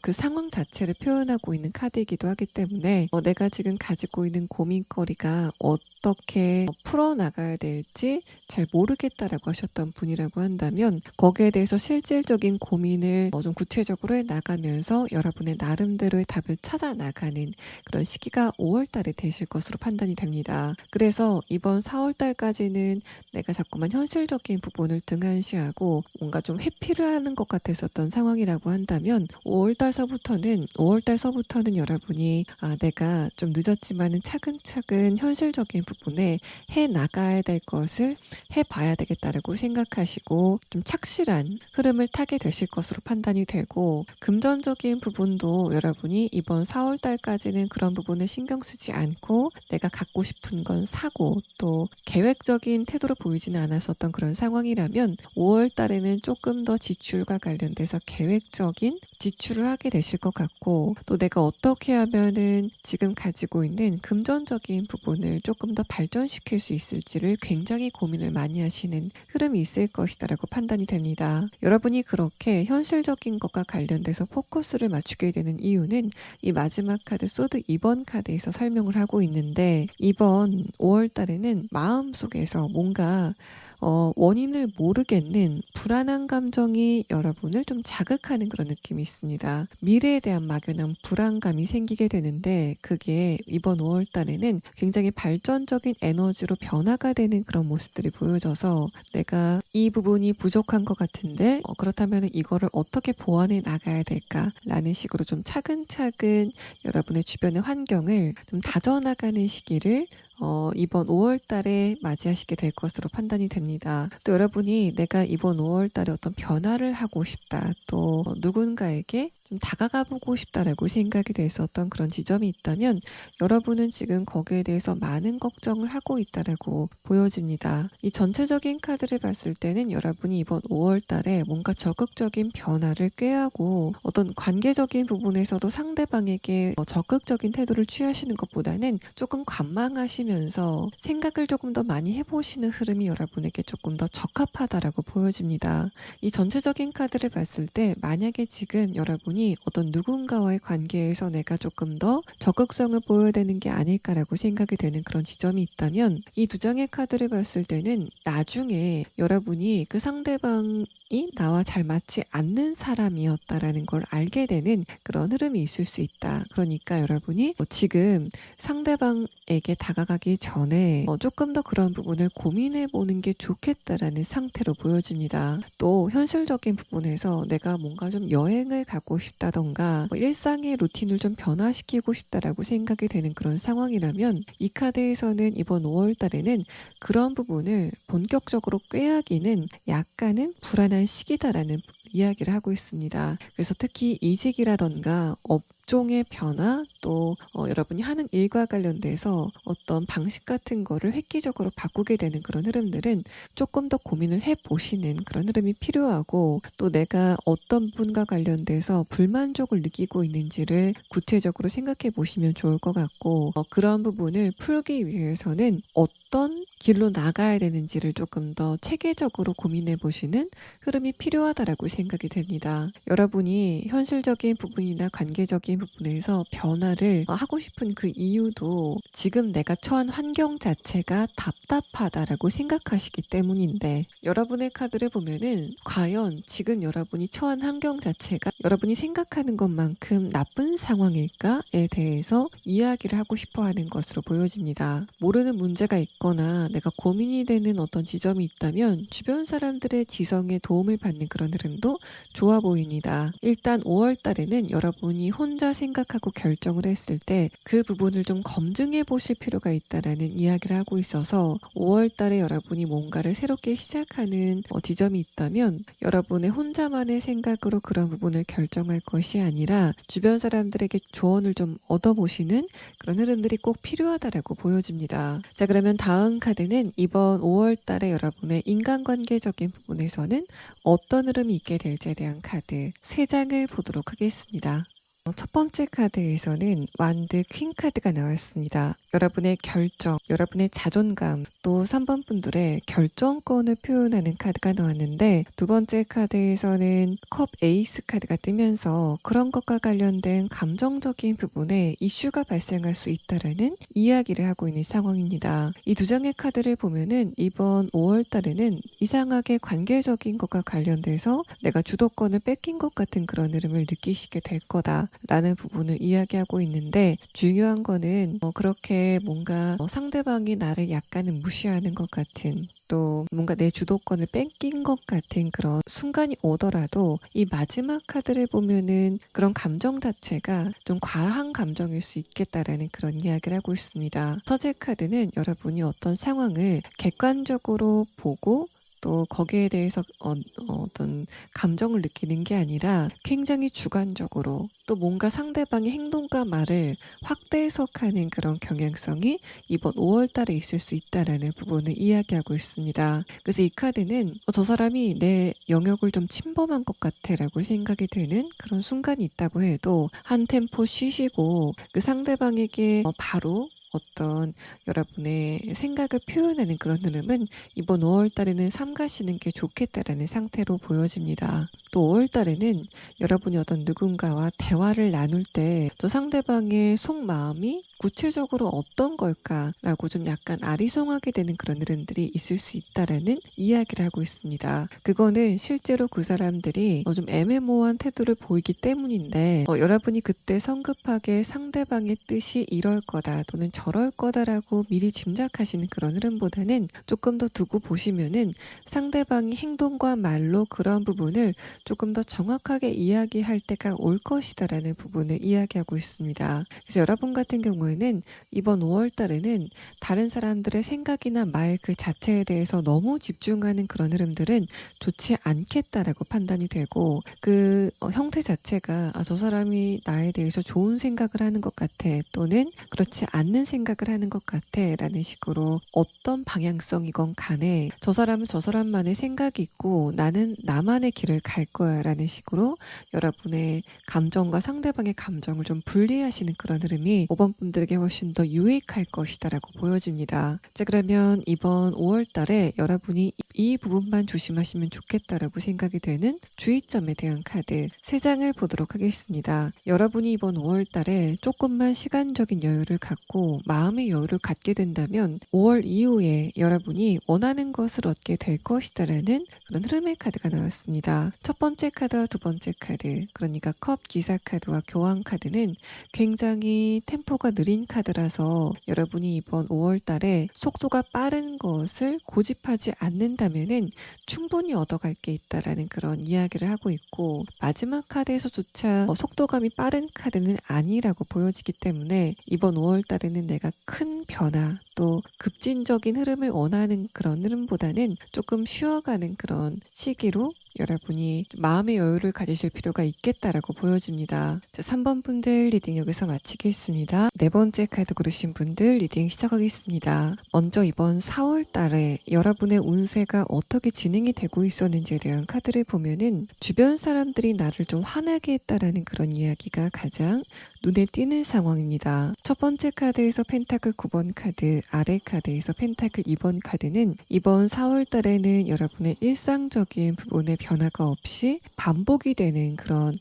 그 상황 자체를 표현하고 있는 카드이기도 하기 때문에 내가 지금 가지고 있는 고민거리가 어떻게 풀어나가야 될지 잘 모르겠다라고 하셨던 분이라고 한다면 거기에 대해서 실질적인 고민을 좀 구체적으로 해나가면서 여러분의 나름대로의 답을 찾아 나가는 그런 시기가 5월 달에 되실 것으로 판단이 됩니다. 그래서 이번 4월 달까지는 내가 자꾸만 현실적인 부분을 등한시하고 뭔가 좀 회피를 하는 것 같았었던 상황이라고 한다면 5월 달서부터는 여러분이 내가 좀 늦었지만은 차근차근 현실적인 부분에 해 나가야 될 것을 해봐야 되겠다라고 생각하시고 좀 착실한 흐름을 타게 되실 것으로 판단이 되고, 금전적인 부분도 여러분이 이번 4월 달까지는 그런 부분을 신경 쓰지 않고 내가 갖고 싶은 건 사고 또 계획적인 태도를 보이지는 않았었던 그런 상황이라면 5월 달에는 조금 더 지출과 관련돼서 계획적인 지출을 하게 되실 것 같고, 또 내가 어떻게 하면은 지금 가지고 있는 금전적인 부분을 조금 더 발전시킬 수 있을지를 굉장히 고민을 많이 하시는 흐름이 있을 것이다라고 판단이 됩니다. 여러분이 그렇게 현실적인 것과 관련돼서 포커스를 맞추게 되는 이유는 이 마지막 카드 소드 2번 카드에서 설명을 하고 있는데, 이번 5월 달에는 마음속에서 뭔가 원인을 모르겠는 불안한 감정이 여러분을 좀 자극하는 그런 느낌이 있습니다. 미래에 대한 막연한 불안감이 생기게 되는데 그게 이번 5월 달에는 굉장히 발전적인 에너지로 변화가 되는 그런 모습들이 보여져서 내가 이 부분이 부족한 것 같은데 그렇다면 이거를 어떻게 보완해 나가야 될까라는 식으로 좀 차근차근 여러분의 주변의 환경을 좀 다져나가는 시기를 이번 5월 달에 맞이하시게 될 것으로 판단이 됩니다. 또 여러분이 내가 이번 5월 달에 어떤 변화를 하고 싶다, 또 누군가에게 좀 다가가 보고 싶다라고 생각이 됐었던 그런 지점이 있다면 여러분은 지금 거기에 대해서 많은 걱정을 하고 있다라고 보여집니다. 이 전체적인 카드를 봤을 때는 여러분이 이번 5월 달에 뭔가 적극적인 변화를 꾀하고 어떤 관계적인 부분에서도 상대방에게 적극적인 태도를 취하시는 것보다는 조금 관망하시면서 생각을 조금 더 많이 해보시는 흐름이 여러분에게 조금 더 적합하다라고 보여집니다. 이 전체적인 카드를 봤을 때 만약에 지금 여러분이 어떤 누군가와의 관계에서 내가 조금 더 적극성을 보여야 되는 게 아닐까라고 생각이 되는 그런 지점이 있다면 이 두 장의 카드를 봤을 때는 나중에 여러분이 그 상대방 나와 잘 맞지 않는 사람이었다라는 걸 알게 되는 그런 흐름이 있을 수 있다. 그러니까 여러분이 지금 상대방에게 다가가기 전에 조금 더 그런 부분을 고민해 보는 게 좋겠다라는 상태로 보여집니다. 또 현실적인 부분에서 내가 뭔가 좀 여행을 가고 싶다던가 일상의 루틴을 좀 변화시키고 싶다라고 생각이 되는 그런 상황이라면 이 카드에서는 이번 5월 달에는 그런 부분을 본격적으로 꾀하기는 약간은 불안한 시기다라는 이야기를 하고 있습니다. 그래서 특히 이직이라던가 업종의 변화 또 여러분이 하는 일과 관련돼서 어떤 방식 같은 거를 획기적으로 바꾸게 되는 그런 흐름들은 조금 더 고민을 해보시는 그런 흐름이 필요하고 또 내가 어떤 부분과 관련돼서 불만족을 느끼고 있는지를 구체적으로 생각해 보시면 좋을 것 같고 그런 부분을 풀기 위해서는 어떤 길로 나가야 되는지를 조금 더 체계적으로 고민해 보시는 흐름이 필요하다라고 생각이 됩니다. 여러분이 현실적인 부분이나 관계적인 부분에서 변화를 하고 싶은 그 이유도 지금 내가 처한 환경 자체가 답답하다라고 생각하시기 때문인데 여러분의 카드를 보면은 과연 지금 여러분이 처한 환경 자체가 여러분이 생각하는 것만큼 나쁜 상황일까에 대해서 이야기를 하고 싶어 하는 것으로 보여집니다. 모르는 문제가 있거나 내가 고민이 되는 어떤 지점이 있다면 주변 사람들의 지성에 도움을 받는 그런 흐름도 좋아 보입니다. 일단 5월 달에는 여러분이 혼자 생각하고 결정을 했을 때 그 부분을 좀 검증해 보실 필요가 있다라는 이야기를 하고 있어서 5월 달에 여러분이 뭔가를 새롭게 시작하는 지점이 있다면 여러분의 혼자만의 생각으로 그런 부분을 결정할 것이 아니라 주변 사람들에게 조언을 좀 얻어보시는 그런 흐름들이 꼭 필요하다라고 보여집니다. 자, 그러면 다음 카드는 이번 5월 달에 여러분의 인간관계적인 부분에서는 어떤 흐름이 있게 될지에 대한 카드 3장을 보도록 하겠습니다. 첫 번째 카드에서는 완드 퀸 카드가 나왔습니다. 여러분의 결정, 여러분의 자존감, 또 3번 분들의 결정권을 표현하는 카드가 나왔는데 두 번째 카드에서는 컵 에이스 카드가 뜨면서 그런 것과 관련된 감정적인 부분에 이슈가 발생할 수 있다라는 이야기를 하고 있는 상황입니다. 이 두 장의 카드를 보면은 이번 5월 달에는 이상하게 관계적인 것과 관련돼서 내가 주도권을 뺏긴 것 같은 그런 흐름을 느끼시게 될 거다. 라는 부분을 이야기하고 있는데 중요한 거는 그렇게 뭔가 상대방이 나를 약간은 무시하는 것 같은 또 뭔가 내 주도권을 뺏긴 것 같은 그런 순간이 오더라도 이 마지막 카드를 보면은 그런 감정 자체가 좀 과한 감정일 수 있겠다라는 그런 이야기를 하고 있습니다. 서재 카드는 여러분이 어떤 상황을 객관적으로 보고 또 거기에 대해서 어떤 감정을 느끼는 게 아니라 굉장히 주관적으로 또 뭔가 상대방의 행동과 말을 확대 해석하는 그런 경향성이 이번 5월 달에 있을 수 있다라는 부분을 이야기하고 있습니다. 그래서 이 카드는 저 사람이 내 영역을 좀 침범한 것 같아 라고 생각이 되는 그런 순간이 있다고 해도 한 템포 쉬시고 그 상대방에게 바로 어떤 여러분의 생각을 표현하는 그런 흐름은 이번 5월 달에는 삼가시는 게 좋겠다라는 상태로 보여집니다. 또 5월 달에는 여러분이 어떤 누군가와 대화를 나눌 때 또 상대방의 속마음이 구체적으로 어떤 걸까라고 좀 약간 아리송하게 되는 그런 흐름들이 있을 수 있다라는 이야기를 하고 있습니다. 그거는 실제로 그 사람들이 좀 애매모호한 태도를 보이기 때문인데 여러분이 그때 성급하게 상대방의 뜻이 이럴 거다 또는 저럴 거다라고 미리 짐작하시는 그런 흐름보다는 조금 더 두고 보시면은 상대방이 행동과 말로 그런 부분을 조금 더 정확하게 이야기할 때가 올 것이다라는 부분을 이야기하고 있습니다. 그래서 여러분 같은 경우에는 이번 5월 달에는 다른 사람들의 생각이나 말 그 자체에 대해서 너무 집중하는 그런 흐름들은 좋지 않겠다라고 판단이 되고 그 형태 자체가 저 사람이 나에 대해서 좋은 생각을 하는 것 같아 또는 그렇지 않는 생각을 하는 것 같아 라는 식으로 어떤 방향성이건 간에 저 사람은 저 사람만의 생각이 있고 나는 나만의 길을 갈 거야 라는 식으로 여러분의 감정과 상대방의 감정을 좀 분리하시는 그런 흐름이 5번 분들에게 훨씬 더 유익할 것이다 라고 보여집니다. 자, 그러면 이번 5월 달에 여러분이 이 부분만 조심하시면 좋겠다라고 생각이 되는 주의점에 대한 카드 3장을 보도록 하겠습니다. 여러분이 이번 5월 달에 조금만 시간적인 여유를 갖고 마음의 여유를 갖게 된다면 5월 이후에 여러분이 원하는 것을 얻게 될 것이다라는 그런 흐름의 카드가 나왔습니다. 첫 번째 카드와 두 번째 카드, 그러니까 컵 기사 카드와 교황 카드는 굉장히 템포가 느린 카드라서 여러분이 이번 5월 달에 속도가 빠른 것을 고집하지 않는다면은 충분히 얻어갈 게 있다라는 그런 이야기를 하고 있고, 마지막 카드에서조차 속도감이 빠른 카드는 아니라고 보여지기 때문에 이번 5월 달에는 내가 큰 변화 또 급진적인 흐름을 원하는 그런 흐름보다는 조금 쉬어가는 그런 시기로 여러분이 마음의 여유를 가지실 필요가 있겠다라고 보여집니다. 자, 3번 분들 리딩 여기서 마치겠습니다. 네 번째 카드 고르신 분들 리딩 시작하겠습니다. 먼저 이번 4월 달에 여러분의 운세가 어떻게 진행이 되고 있었는지에 대한 카드를 보면은 주변 사람들이 나를 좀 화나게 했다라는 그런 이야기가 가장 눈에 띄는 상황입니다. 첫 번째 카드에서 펜타클 9번 카드, 아래 카드에서 펜타클 2번 카드는 이번 4월 달에는 여러분의 일상적인 부분의 변화가 없이 반복이 되는 그런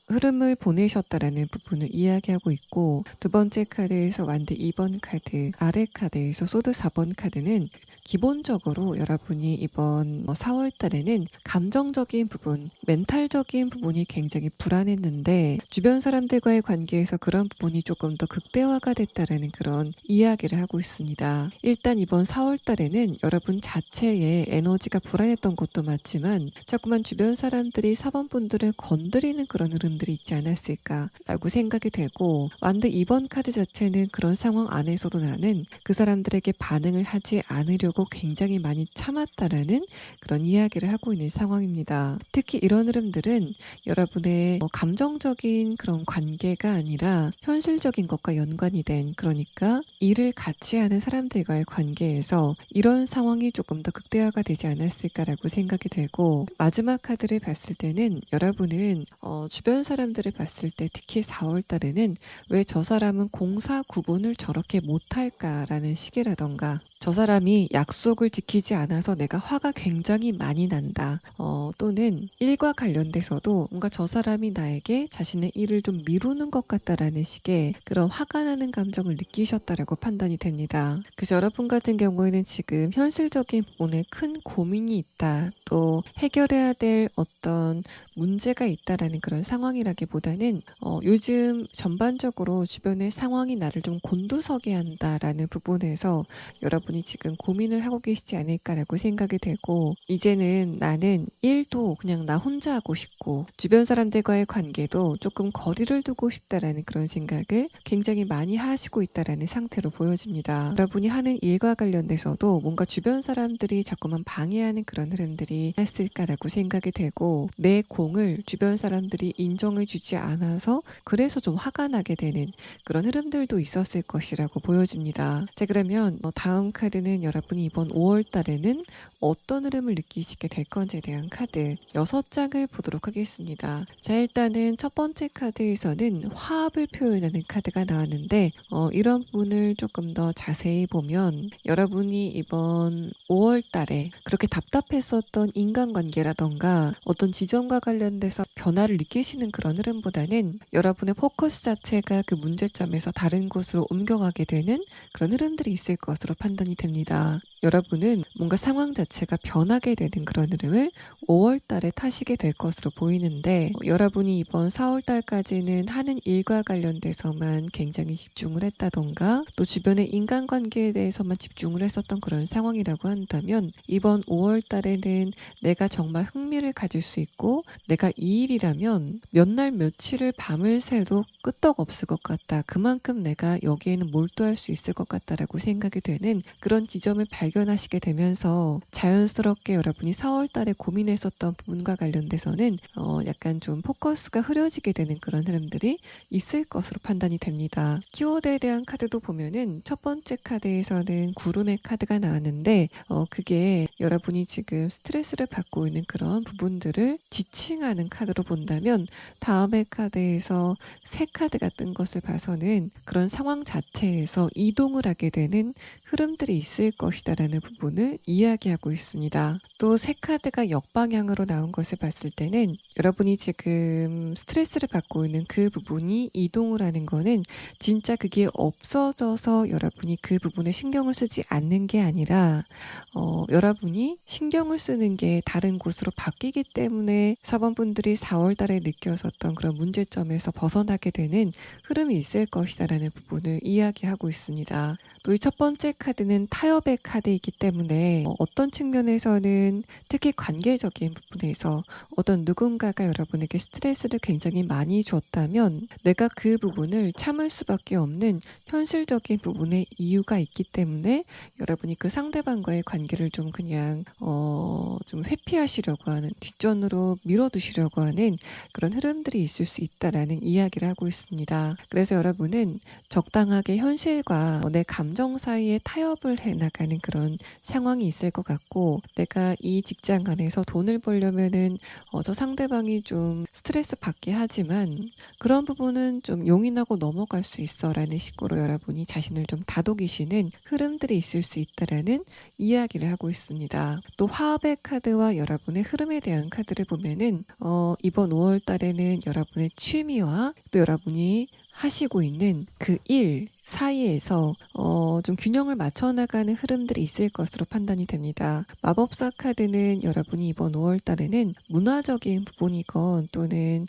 흐름을 보내셨다라는 부분을 이야기하고 있고, 두 번째 카드에서 완드 2번 카드, 아래 카드에서 소드 4번 카드는 기본적으로 여러분이 이번 4월 달에는 감정적인 부분, 멘탈적인 부분이 굉장히 불안했는데 주변 사람들과의 관계에서 그런 부분이 조금 더 극대화가 됐다라는 그런 이야기를 하고 있습니다. 일단 이번 4월 달에는 여러분 자체의 에너지가 불안했던 것도 맞지만 자꾸만 주변 사람들이 4번 분들을 건드리는 그런 흐름들이 있지 않았을까라고 생각이 되고, 완드 2번 카드 자체는 그런 상황 안에서도 나는 그 사람들에게 반응을 하지 않으려고 굉장히 많이 참았다라는 그런 이야기를 하고 있는 상황입니다. 특히 이런 흐름들은 여러분의 감정적인 그런 관계가 아니라 현실적인 것과 연관이 된, 그러니까 일을 같이 하는 사람들과의 관계에서 이런 상황이 조금 더 극대화가 되지 않았을까라고 생각이 되고, 마지막 카드를 봤을 때는 여러분은 주변 사람들을 봤을 때 특히 4월 달에는 왜 저 사람은 공사 구분을 저렇게 못할까라는 시기라던가, 저 사람이 약속을 지키지 않아서 내가 화가 굉장히 많이 난다. 또는 일과 관련돼서도 뭔가 저 사람이 나에게 자신의 일을 좀 미루는 것 같다라는 식의 그런 화가 나는 감정을 느끼셨다라고 판단이 됩니다. 그래서 여러분 같은 경우에는 지금 현실적인 부분에 큰 고민이 있다, 또 해결해야 될 어떤 문제가 있다라는 그런 상황이라기보다는 요즘 전반적으로 주변의 상황이 나를 좀 곤두서게 한다라는 부분에서 여러분이 지금 고민을 하고 계시지 않을까라고 생각이 되고, 이제는 나는 일도 그냥 나 혼자 하고 싶고 주변 사람들과의 관계도 조금 거리를 두고 싶다라는 그런 생각을 굉장히 많이 하시고 있다라는 상태로 보여집니다. 여러분이 하는 일과 관련돼서도 뭔가 주변 사람들이 자꾸만 방해하는 그런 흐름들이 있을까라고 생각이 되고, 내 공을 주변 사람들이 인정해 주지 않아서 그래서 좀 화가 나게 되는 그런 흐름들도 있었을 것이라고 보여집니다. 자, 그러면 다음 카드는 여러분이 이번 5월 달에는 어떤 흐름을 느끼시게 될 건지에 대한 카드 6장을 보도록 하겠습니다. 자, 일단은 첫 번째 카드에서는 화합을 표현하는 카드가 나왔는데 이런 부분을 조금 더 자세히 보면 여러분이 이번 5월 달에 그렇게 답답했었던 인간관계라던가 어떤 지점과 관련돼서 변화를 느끼시는 그런 흐름보다는 여러분의 포커스 자체가 그 문제점에서 다른 곳으로 옮겨가게 되는 그런 흐름들이 있을 것으로 판단이 됩니다. 여러분은 뭔가 상황 자체가 변하게 되는 그런 흐름을 5월 달에 타시게 될 것으로 보이는데, 여러분이 이번 4월 달까지는 하는 일과 관련돼서만 굉장히 집중을 했다던가 또 주변의 인간관계에 대해서만 집중을 했었던 그런 상황이라고 한다면, 이번 5월 달에는 내가 정말 흥미를 가질 수 있고 내가 이 일이라면 몇 날 며칠을 밤을 새도 끄떡없을 것 같다, 그만큼 내가 여기에는 몰두할 수 있을 것 같다라고 생각이 되는 그런 지점을 발견하시게 되면서 자연스럽게 여러분이 4월 달에 고민했었던 부분과 관련돼서는 약간 좀 포커스가 흐려지게 되는 그런 흐름들이 있을 것으로 판단이 됩니다. 키워드에 대한 카드도 보면은 첫 번째 카드에서는 구름의 카드가 나왔는데 그게 여러분이 지금 스트레스를 받고 있는 그런 부분들을 지칭하는 카드로 본다면, 다음의 카드에서 새 카드가 뜬 것을 봐서는 그런 상황 자체에서 이동을 하게 되는 흐름들이 있을 것이다 있다라는 부분을 이야기하고 있습니다. 또 새 카드가 역방향으로 나온 것을 봤을 때는 여러분이 지금 스트레스를 받고 있는 그 부분이 이동을 하는 거는 진짜 그게 없어져서 여러분이 그 부분에 신경을 쓰지 않는 게 아니라 여러분이 신경을 쓰는 게 다른 곳으로 바뀌기 때문에 사번분들이 4월 달에 느꼈었던 그런 문제점에서 벗어나게 되는 흐름이 있을 것이다라는 부분을 이야기하고 있습니다. 또 이 첫 번째 카드는 타협의 카드이기 때문에 어떤 측면에서는 특히 관계적인 부분에서 어떤 누군가가 여러분에게 스트레스를 굉장히 많이 줬다면 내가 그 부분을 참을 수밖에 없는 현실적인 부분의 이유가 있기 때문에 여러분이 그 상대방과의 관계를 좀 그냥 좀 회피하시려고 하는, 뒷전으로 밀어두시려고 하는 그런 흐름들이 있을 수 있다라는 이야기를 하고 있습니다. 그래서 여러분은 적당하게 현실과 내 감정 사이에 타협을 해나가는 그런 상황이 있을 것 같고, 내가 이 직장 안에서 돈을 벌려면은 저 상대방이 좀 스트레스 받게 하지만 그런 부분은 좀 용인하고 넘어갈 수 있어 라는 식으로 여러분이 자신을 좀 다독이시는 흐름들이 있을 수 있다라는 이야기를 하고 있습니다. 또 화합의 카드와 여러분의 흐름에 대한 카드를 보면은 이번 5월 달에는 여러분의 취미와 또 여러분이 하시고 있는 그 일 사이에서 좀 균형을 맞춰 나가는 흐름들이 있을 것으로 판단이 됩니다. 마법사 카드는 여러분이 이번 5월 달에는 문화적인 부분이건 또는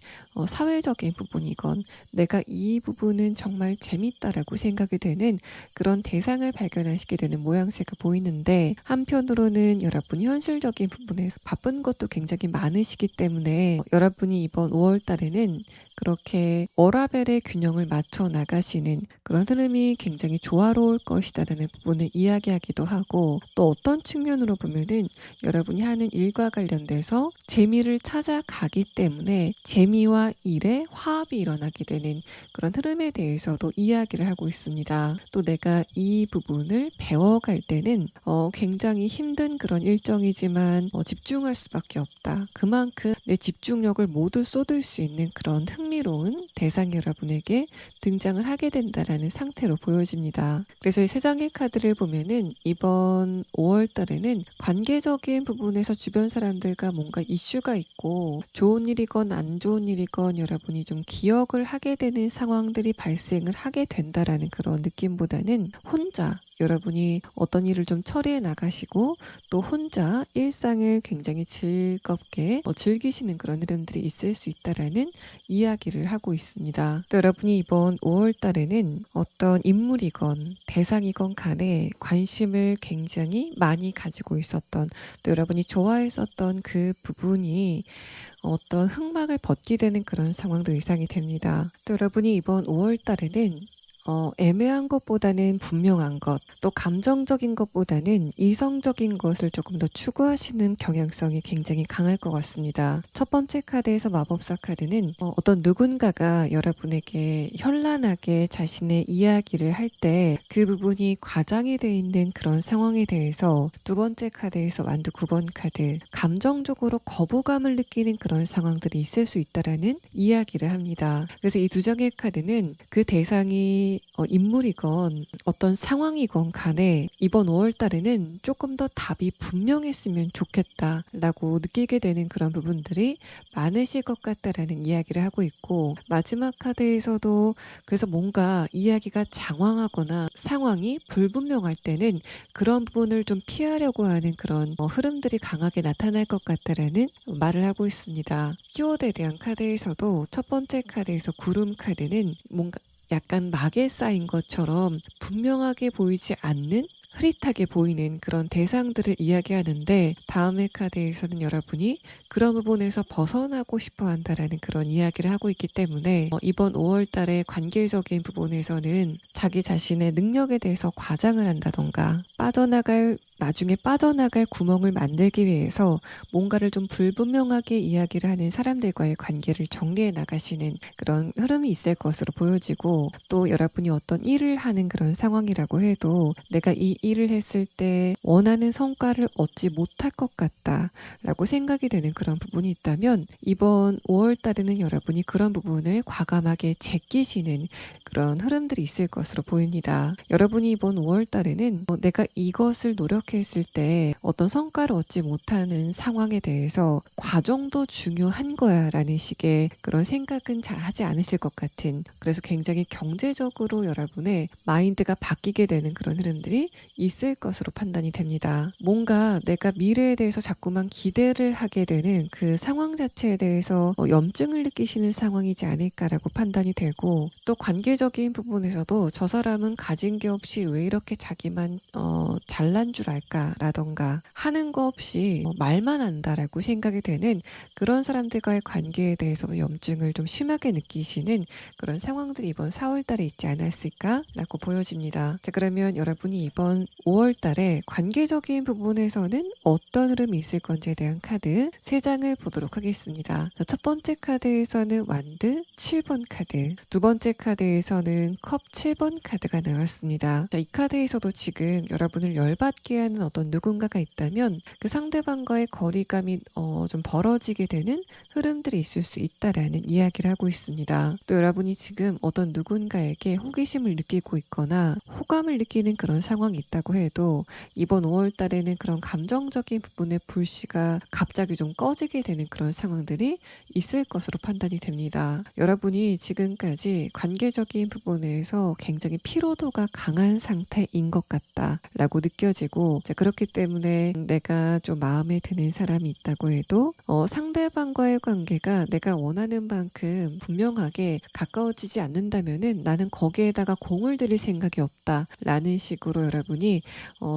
사회적인 부분이건 내가 이 부분은 정말 재밌다라고 생각이 되는 그런 대상을 발견하시게 되는 모양새가 보이는데, 한편으로는 여러분이 현실적인 부분에서 바쁜 것도 굉장히 많으시기 때문에 여러분이 이번 5월 달에는 그렇게 워라밸의 균형을 맞춰 나가시는 그런 흐름이 굉장히 조화로울 것이다라는 부분을 이야기하기도 하고, 또 어떤 측면으로 보면은 여러분이 하는 일과 관련돼서 재미를 찾아가기 때문에 재미와 일의 화합이 일어나게 되는 그런 흐름에 대해서도 이야기를 하고 있습니다. 또 내가 이 부분을 배워갈 때는 굉장히 힘든 그런 일정이지만 집중할 수밖에 없다. 그만큼 내 집중력을 모두 쏟을 수 있는 그런 흥미로운 대상이 여러분에게 등장을 하게 된다라는 상태로 보여집니다. 그래서 이 세 장의 카드를 보면은 이번 5월 달에는 관계적인 부분에서 주변 사람들과 뭔가 이슈가 있고 좋은 일이건 안 좋은 일이건 여러분이 좀 기억을 하게 되는 상황들이 발생을 하게 된다라는 그런 느낌보다는 혼자 여러분이 어떤 일을 좀 처리해 나가시고 또 혼자 일상을 굉장히 즐겁게 즐기시는 그런 흐름들이 있을 수 있다라는 이야기를 하고 있습니다. 또 여러분이 이번 5월 달에는 어떤 인물이건 대상이건 간에 관심을 굉장히 많이 가지고 있었던, 또 여러분이 좋아했었던 그 부분이 어떤 흑막을 벗게 되는 그런 상황도 예상이 됩니다. 또 여러분이 이번 5월 달에는 애매한 것보다는 분명한 것, 또 감정적인 것보다는 이성적인 것을 조금 더 추구하시는 경향성이 굉장히 강할 것 같습니다. 첫 번째 카드에서 마법사 카드는 어떤 누군가가 여러분에게 현란하게 자신의 이야기를 할 때 그 부분이 과장이 되어 있는 그런 상황에 대해서, 두 번째 카드에서 완두 9번 카드, 감정적으로 거부감을 느끼는 그런 상황들이 있을 수 있다라는 이야기를 합니다. 그래서 이 두 장의 카드는 그 대상이 인물이건 어떤 상황이건 간에 이번 5월 달에는 조금 더 답이 분명했으면 좋겠다라고 느끼게 되는 그런 부분들이 많으실 것 같다라는 이야기를 하고 있고, 마지막 카드에서도 그래서 뭔가 이야기가 장황하거나 상황이 불분명할 때는 그런 부분을 좀 피하려고 하는 그런 흐름들이 강하게 나타날 것 같다라는 말을 하고 있습니다. 키워드에 대한 카드에서도 첫 번째 카드에서 구름 카드는 뭔가 약간 막에 쌓인 것처럼 분명하게 보이지 않는, 흐릿하게 보이는 그런 대상들을 이야기하는데, 다음의 카드에서는 여러분이 그런 부분에서 벗어나고 싶어 한다라는 그런 이야기를 하고 있기 때문에 이번 5월 달에 관계적인 부분에서는 자기 자신의 능력에 대해서 과장을 한다던가 나중에 빠져나갈 구멍을 만들기 위해서 뭔가를 좀 불분명하게 이야기를 하는 사람들과의 관계를 정리해 나가시는 그런 흐름이 있을 것으로 보여지고, 또 여러분이 어떤 일을 하는 그런 상황이라고 해도 내가 이 일을 했을 때 원하는 성과를 얻지 못할 것 같다라고 생각이 되는 그런 부분이 있다면 이번 5월 달에는 여러분이 그런 부분을 과감하게 제끼시는 그런 흐름들이 있을 것으로 보입니다. 여러분이 이번 5월 달에는 내가 이것을 노력해 노력했을 때 어떤 성과를 얻지 못하는 상황에 대해서 과정도 중요한 거야 라는 식의 그런 생각은 잘 하지 않으실 것 같은, 그래서 굉장히 경제적으로 여러분의 마인드가 바뀌게 되는 그런 흐름들이 있을 것으로 판단이 됩니다. 뭔가 내가 미래에 대해서 자꾸만 기대를 하게 되는 그 상황 자체에 대해서 염증을 느끼시는 상황이지 않을까라고 판단이 되고, 또 관계적인 부분에서도 저 사람은 가진 게 없이 왜 이렇게 자기만 잘난 줄 알까라던가 하는 거 없이 말만 한다라고 생각이 되는 그런 사람들과의 관계에 대해서도 염증을 좀 심하게 느끼시는 그런 상황들이 이번 4월 달에 있지 않았을까라고 보여집니다. 자, 그러면 여러분이 이번 5월 달에 관계적인 부분에서는 어떤 흐름이 있을 건지에 대한 카드 3장을 보도록 하겠습니다. 자, 첫 번째 카드에서는 완드 7번 카드, 두 번째 카드에서는 컵 7번 카드가 나왔습니다. 자, 이 카드에서도 지금 여러분을 열받게 하는 어떤 누군가가 있다면 그 상대방과의 거리감이 좀 벌어지게 되는 흐름들이 있을 수 있다라는 이야기를 하고 있습니다. 또 여러분이 지금 어떤 누군가에게 호기심을 느끼고 있거나 호감을 느끼는 그런 상황이 있다고 해도 이번 5월 달에는 그런 감정적인 부분의 불씨가 갑자기 좀 꺼지게 되는 그런 상황들이 있을 것으로 판단이 됩니다. 여러분이 지금까지 관계적인 부분에서 굉장히 피로도가 강한 상태인 것 같다라고 느껴지고, 그렇기 때문에 내가 좀 마음에 드는 사람이 있다고 해도 상대방과의 관계가 내가 원하는 만큼 분명하게 가까워지지 않는다면은 나는 거기에다가 공을 들일 생각이 없다라는 식으로 여러분이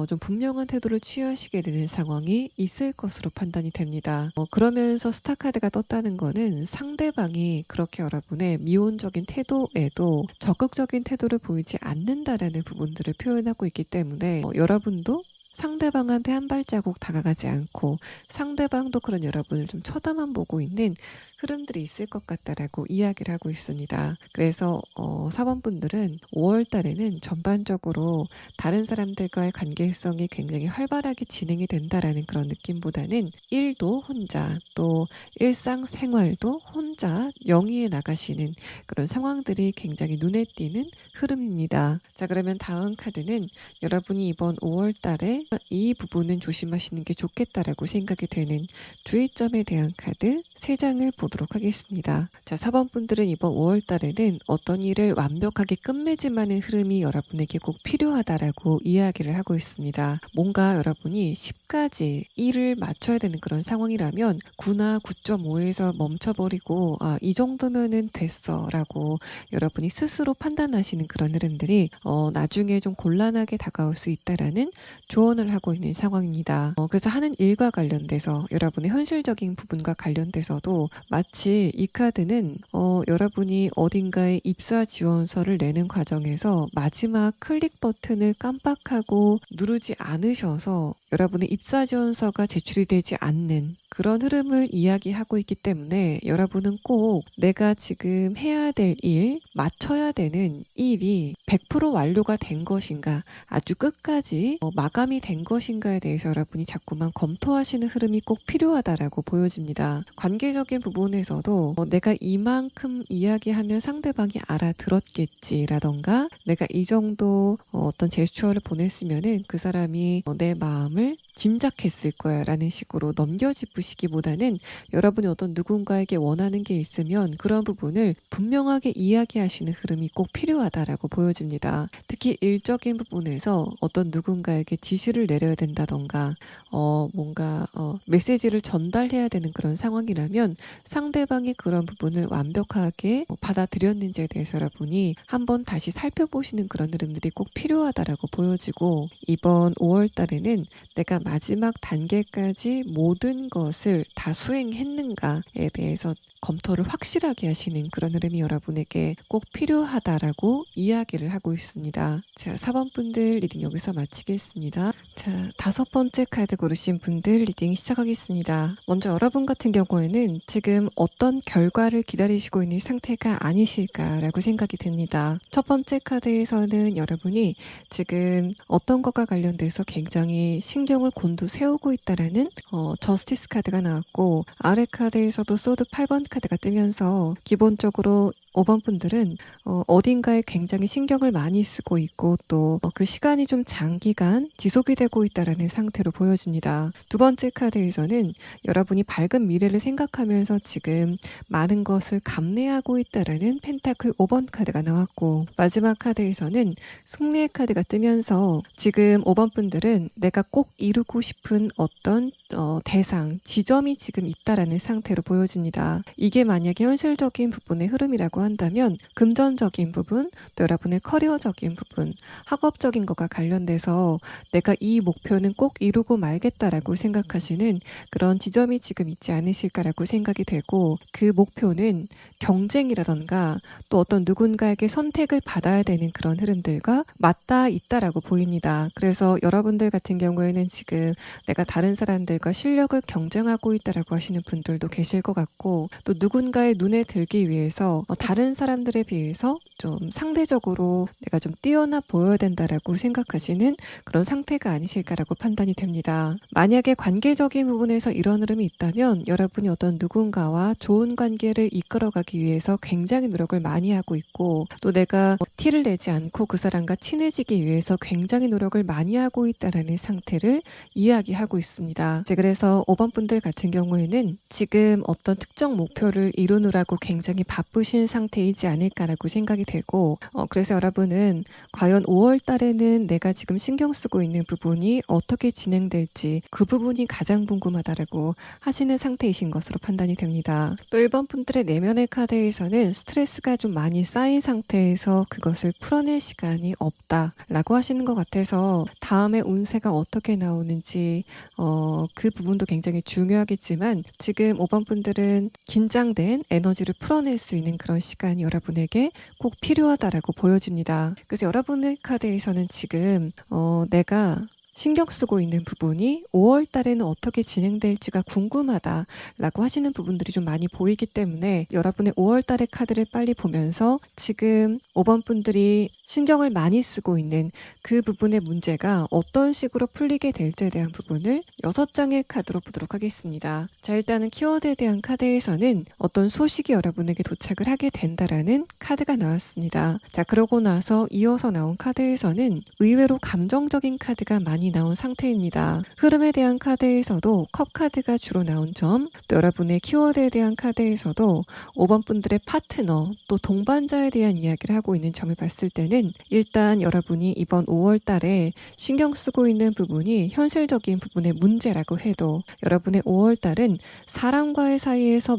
좀 분명한 태도를 취하시게 되는 상황이 있을 것으로 판단이 됩니다. 그러면서 스타카드가 떴다는 거는 상대방이 그렇게 여러분의 미온적인 태도에도 적극적인 태도를 보이지 않는다라는 부분들을 표현하고 있기 때문에 여러분도 상대방한테 한 발자국 다가가지 않고 상대방도 그런 여러분을 좀 쳐다만 보고 있는 흐름들이 있을 것 같다라고 이야기를 하고 있습니다. 그래서 4번 분들은 5월 달에는 전반적으로 다른 사람들과의 관계성이 굉장히 활발하게 진행이 된다라는 그런 느낌보다는 일도 혼자, 또 일상생활도 혼자 영위해 나가시는 그런 상황들이 굉장히 눈에 띄는 흐름입니다. 자, 그러면 다음 카드는 여러분이 이번 5월 달에 이 부분은 조심하시는 게 좋겠다라고 생각이 되는 주의점에 대한 카드 3장을 보도록 하겠습니다. 자, 4번 분들은 이번 5월 달에는 어떤 일을 완벽하게 끝맺음하는 흐름이 여러분에게 꼭 필요하다라고 이야기를 하고 있습니다. 뭔가 여러분이 10까지 일을 맞춰야 되는 그런 상황이라면 9나 9.5에서 멈춰버리고 이 정도면은 됐어 라고 여러분이 스스로 판단하시는 그런 흐름들이 나중에 좀 곤란하게 다가올 수 있다라는 조언을 하고 있는 상황입니다. 그래서 하는 일과 관련돼서 여러분의 현실적인 부분과 관련돼서도 마치 이 카드는 여러분이 어딘가에 입사 지원서를 내는 과정에서 마지막 클릭 버튼을 깜빡하고 누르지 않으셔서 여러분의 입사 지원서가 제출이 되지 않는 그런 흐름을 이야기하고 있기 때문에 여러분은 꼭 내가 지금 해야 될 일, 맞춰야 되는 일이 100% 완료가 된 것인가, 아주 끝까지 마감이 된 것인가에 대해서 여러분이 자꾸만 검토하시는 흐름이 꼭 필요하다라고 보여집니다. 관계적인 부분에서도 내가 이만큼 이야기하면 상대방이 알아들었겠지라던가 내가 이 정도 어떤 제스처를 보냈으면은 그 사람이 내 마음을 짐작했을 거야 라는 식으로 넘겨짚으시기보다는 여러분이 어떤 누군가에게 원하는 게 있으면 그런 부분을 분명하게 이야기하시는 흐름이 꼭 필요하다라고 보여집니다. 특히 일적인 부분에서 어떤 누군가에게 지시를 내려야 된다던가 뭔가 메시지를 전달해야 되는 그런 상황이라면 상대방이 그런 부분을 완벽하게 받아들였는지에 대해서 여러분이 한번 다시 살펴보시는 그런 흐름들이 꼭 필요하다라고 보여지고, 이번 5월 달에는 내가 마지막 단계까지 모든 것을 다 수행했는가에 대해서 검토를 확실하게 하시는 그런 흐름이 여러분에게 꼭 필요하다라고 이야기를 하고 있습니다. 자, 4번 분들 리딩 여기서 마치겠습니다. 자, 5번째 카드 고르신 분들 리딩 시작하겠습니다. 먼저 여러분 같은 경우에는 지금 어떤 결과를 기다리시고 있는 상태가 아니실까라고 생각이 듭니다. 첫 번째 카드에서는 여러분이 지금 어떤 것과 관련돼서 굉장히 신경을 곤두세우고 있다라는 저스티스 카드가 나왔고, 아래 카드에서도 소드 8번 카드가 뜨면서 기본적으로 5번 분들은 어딘가에 굉장히 신경을 많이 쓰고 있고 또 그 시간이 좀 장기간 지속이 되고 있다라는 상태로 보여집니다. 두 번째 카드에서는 여러분이 밝은 미래를 생각하면서 지금 많은 것을 감내하고 있다라는 펜타클 5번 카드가 나왔고, 마지막 카드에서는 승리의 카드가 뜨면서 지금 5번 분들은 내가 꼭 이루고 싶은 어떤 대상, 지점이 지금 있다라는 상태로 보여집니다. 이게 만약에 현실적인 부분의 흐름이라고 한다면 금전적인 부분, 또 여러분의 커리어적인 부분, 학업적인 것과 관련돼서 내가 이 목표는 꼭 이루고 말겠다라고 생각하시는 그런 지점이 지금 있지 않으실까라고 생각이 되고, 그 목표는 경쟁이라던가 또 어떤 누군가에게 선택을 받아야 되는 그런 흐름들과 맞닿아 있다라고 보입니다. 그래서 여러분들 같은 경우에는 지금 내가 다른 사람들과 실력을 경쟁하고 있다라고 하시는 분들도 계실 것 같고, 또 누군가의 눈에 들기 위해서 다른 사람들에 비해서 좀 상대적으로 내가 좀 뛰어나 보여야 된다라고 생각하시는 그런 상태가 아니실까라고 판단이 됩니다. 만약에 관계적인 부분에서 이런 흐름이 있다면 여러분이 어떤 누군가와 좋은 관계를 이끌어가기 위해서 굉장히 노력을 많이 하고 있고, 또 내가 티를 내지 않고 그 사람과 친해지기 위해서 굉장히 노력을 많이 하고 있다라는 상태를 이야기하고 있습니다. 그래서 5번 분들 같은 경우에는 지금 어떤 특정 목표를 이루느라고 굉장히 바쁘신 상태이지 않을까라고 생각이 되고, 그래서 여러분은 과연 5월 달에는 내가 지금 신경 쓰고 있는 부분이 어떻게 진행될지 그 부분이 가장 궁금하다라고 하시는 상태이신 것으로 판단이 됩니다. 또 1번 분들의 내면의 카드에서는 스트레스가 좀 많이 쌓인 상태에서 그것을 풀어낼 시간이 없다라고 하시는 것 같아서 다음에 운세가 어떻게 나오는지 그 부분도 굉장히 중요하겠지만, 지금 5번 분들은 긴장된 에너지를 풀어낼 수 있는 그런 시간이 여러분에게 꼭 필요하다라고 보여집니다. 그래서 여러분의 카드에서는 지금 내가 신경 쓰고 있는 부분이 5월 달에는 어떻게 진행될지가 궁금하다라고 하시는 부분들이 좀 많이 보이기 때문에 여러분의 5월 달의 카드를 빨리 보면서 지금 5번 분들이 신경을 많이 쓰고 있는 그 부분의 문제가 어떤 식으로 풀리게 될지에 대한 부분을 6장의 카드로 보도록 하겠습니다. 자, 일단은 키워드에 대한 카드에서는 어떤 소식이 여러분에게 도착을 하게 된다라는 카드가 나왔습니다. 자, 그러고 나서 이어서 나온 카드에서는 의외로 감정적인 카드가 많이 나온 상태입니다. 흐름에 대한 카드에서도 컵 카드가 주로 나온 점, 또 여러분의 키워드에 대한 카드에서도 5번 분들의 파트너, 또 동반자에 대한 이야기를 하고 있는 점을 봤을 때는 일단 여러분이 이번 5월 달에 신경 쓰고 있는 부분이 현실적인 부분의 문제라고 해도 여러분의 5월 달은 사람과의 사이에서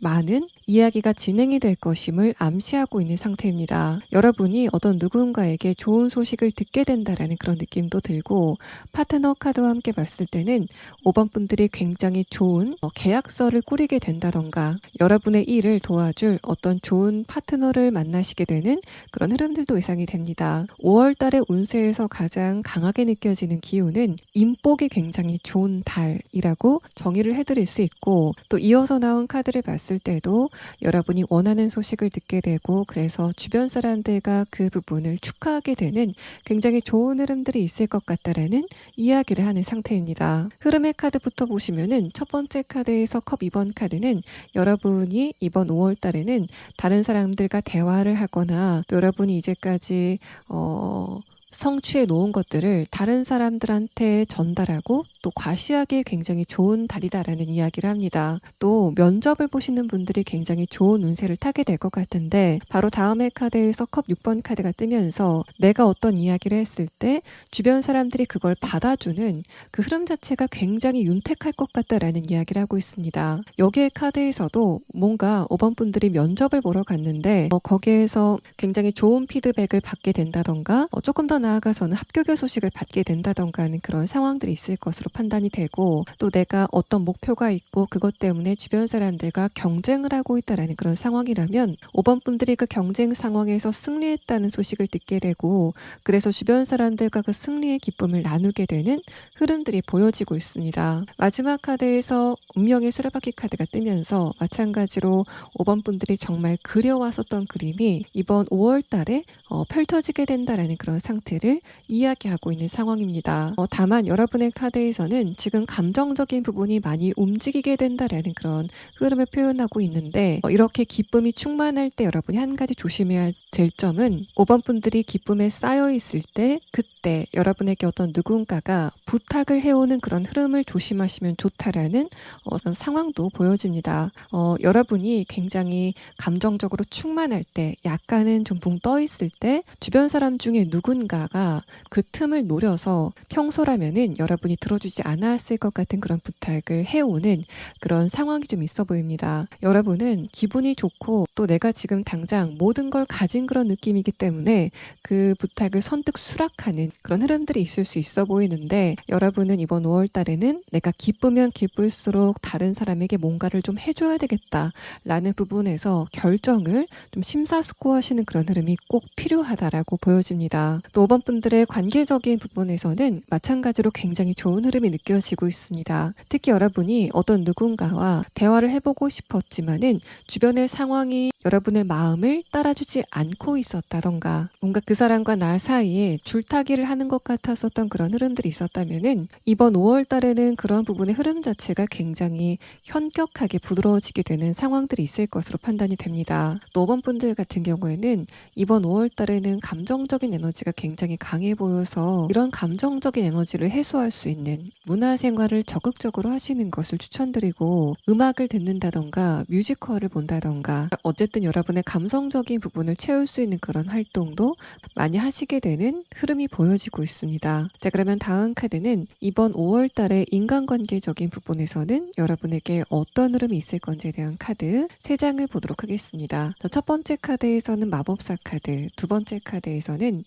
많은 이야기가 진행이 될 것임을 암시하고 있는 상태입니다. 여러분이 어떤 누군가에게 좋은 소식을 듣게 된다라는 그런 느낌도 들고, 파트너 카드와 함께 봤을 때는 5번 분들이 굉장히 좋은 계약서를 꾸리게 된다던가 여러분의 일을 도와줄 어떤 좋은 파트너를 만나시게 되는 그런 흐름들도 예상이 됩니다. 5월 달의 운세에서 가장 강하게 느껴지는 기운은 인복이 굉장히 좋은 달이라고 정의를 해드릴 수 있고, 또 이어서 나온 카드를 봤을 때도 여러분이 원하는 소식을 듣게 되고, 그래서 주변 사람들과 그 부분을 축하하게 되는 굉장히 좋은 흐름들이 있을 것 같다라는 이야기를 하는 상태입니다. 흐름의 카드부터 보시면은 첫 번째 카드에서 컵 2번 카드는 여러분이 이번 5월 달에는 다른 사람들과 대화를 하거나, 또 여러분이 이제까지 성취해 놓은 것들을 다른 사람들한테 전달하고 또 과시하기에 굉장히 좋은 달이다라는 이야기를 합니다. 또 면접을 보시는 분들이 굉장히 좋은 운세를 타게 될 것 같은데, 바로 다음의 카드에서 컵 6번 카드가 뜨면서 내가 어떤 이야기를 했을 때 주변 사람들이 그걸 받아주는 그 흐름 자체가 굉장히 윤택할 것 같다라는 이야기를 하고 있습니다. 여기에 카드에서도 뭔가 5번 분들이 면접을 보러 갔는데 거기에서 굉장히 좋은 피드백을 받게 된다던가 조금 더 나아가서는 합격의 소식을 받게 된다던가 하는 그런 상황들이 있을 것으로 판단이 되고, 또 내가 어떤 목표가 있고 그것 때문에 주변 사람들과 경쟁을 하고 있다라는 그런 상황이라면 5번 분들이 그 경쟁 상황에서 승리했다는 소식을 듣게 되고, 그래서 주변 사람들과 그 승리의 기쁨을 나누게 되는 흐름들이 보여지고 있습니다. 마지막 카드에서 운명의 수레바퀴 카드가 뜨면서 마찬가지로 5번 분들이 정말 그려왔었던 그림이 이번 5월 달에 펼쳐지게 된다라는 그런 상태를 이야기하고 있는 상황입니다. 다만 여러분의 카드에서 카드에서는 지금 감정적인 부분이 많이 움직이게 된다라는 그런 흐름을 표현하고 있는데 이렇게 기쁨이 충만할 때 여러분이 한 가지 조심해야 될 점은 5번 분들이 기쁨에 쌓여 있을 때 그때 여러분에게 어떤 누군가가 부탁을 해오는 그런 흐름을 조심하시면 좋다라는 상황도 보여집니다. 여러분이 굉장히 감정적으로 충만할 때 약간은 좀 붕 떠 있을 때 주변 사람 중에 누군가가 그 틈을 노려서 평소라면은 여러분이 들어주지 않았을 것 같은 그런 부탁을 해오는 그런 상황이 좀 있어 보입니다. 여러분은 기분이 좋고 또 내가 지금 당장 모든 걸 가진 그런 느낌이기 때문에 그 부탁을 선뜻 수락하는 그런 흐름들이 있을 수 있어 보이는데 여러분은 이번 5월 달에는 내가 기쁘면 기쁠수록 다른 사람에게 뭔가를 좀 해줘야 되겠다라는 부분에서 결정을 좀 심사숙고하시는 그런 흐름이 꼭 필요하다라고 보여집니다. 또 5번 분들의 관계적인 부분에서는 마찬가지로 굉장히 좋은 흐름이 느껴지고 있습니다. 특히 여러분이 어떤 누군가와 대화를 해보고 싶었지만은 주변의 상황이 여러분의 마음을 따라주지 않고 있었다던가 뭔가 그 사람과 나 사이에 줄타기를 하는 것 같았었던 그런 흐름들이 있었다면은 이번 5월 달에는 그런 부분의 흐름 자체가 굉장히 현격하게 부드러워지게 되는 상황들이 있을 것으로 판단이 됩니다. 또 5번 분들 같은 경우에는 이번 5월 달에는 감정적인 에너지가 굉장히 강해 보여서 이런 감정적인 에너지를 해소할 수 있는 문화생활을 적극적으로 하시는 것을 추천드리고 음악을 듣는다던가 뮤지컬을 본다던가 어쨌든 여러분의 감성적인 부분을 채울 수 있는 그런 활동도 많이 하시게 되는 흐름이 보여지고 있습니다. 자, 그러면 다음 카드는 이번 5월 달에 인간관계적인 부분에서는 여러분에게 어떤 흐름이 있을 건지에 대한 카드 3장을 보도록 하겠습니다. 자, 첫 번째 카드에서는 마법사 카드, 두 번째 카드에서는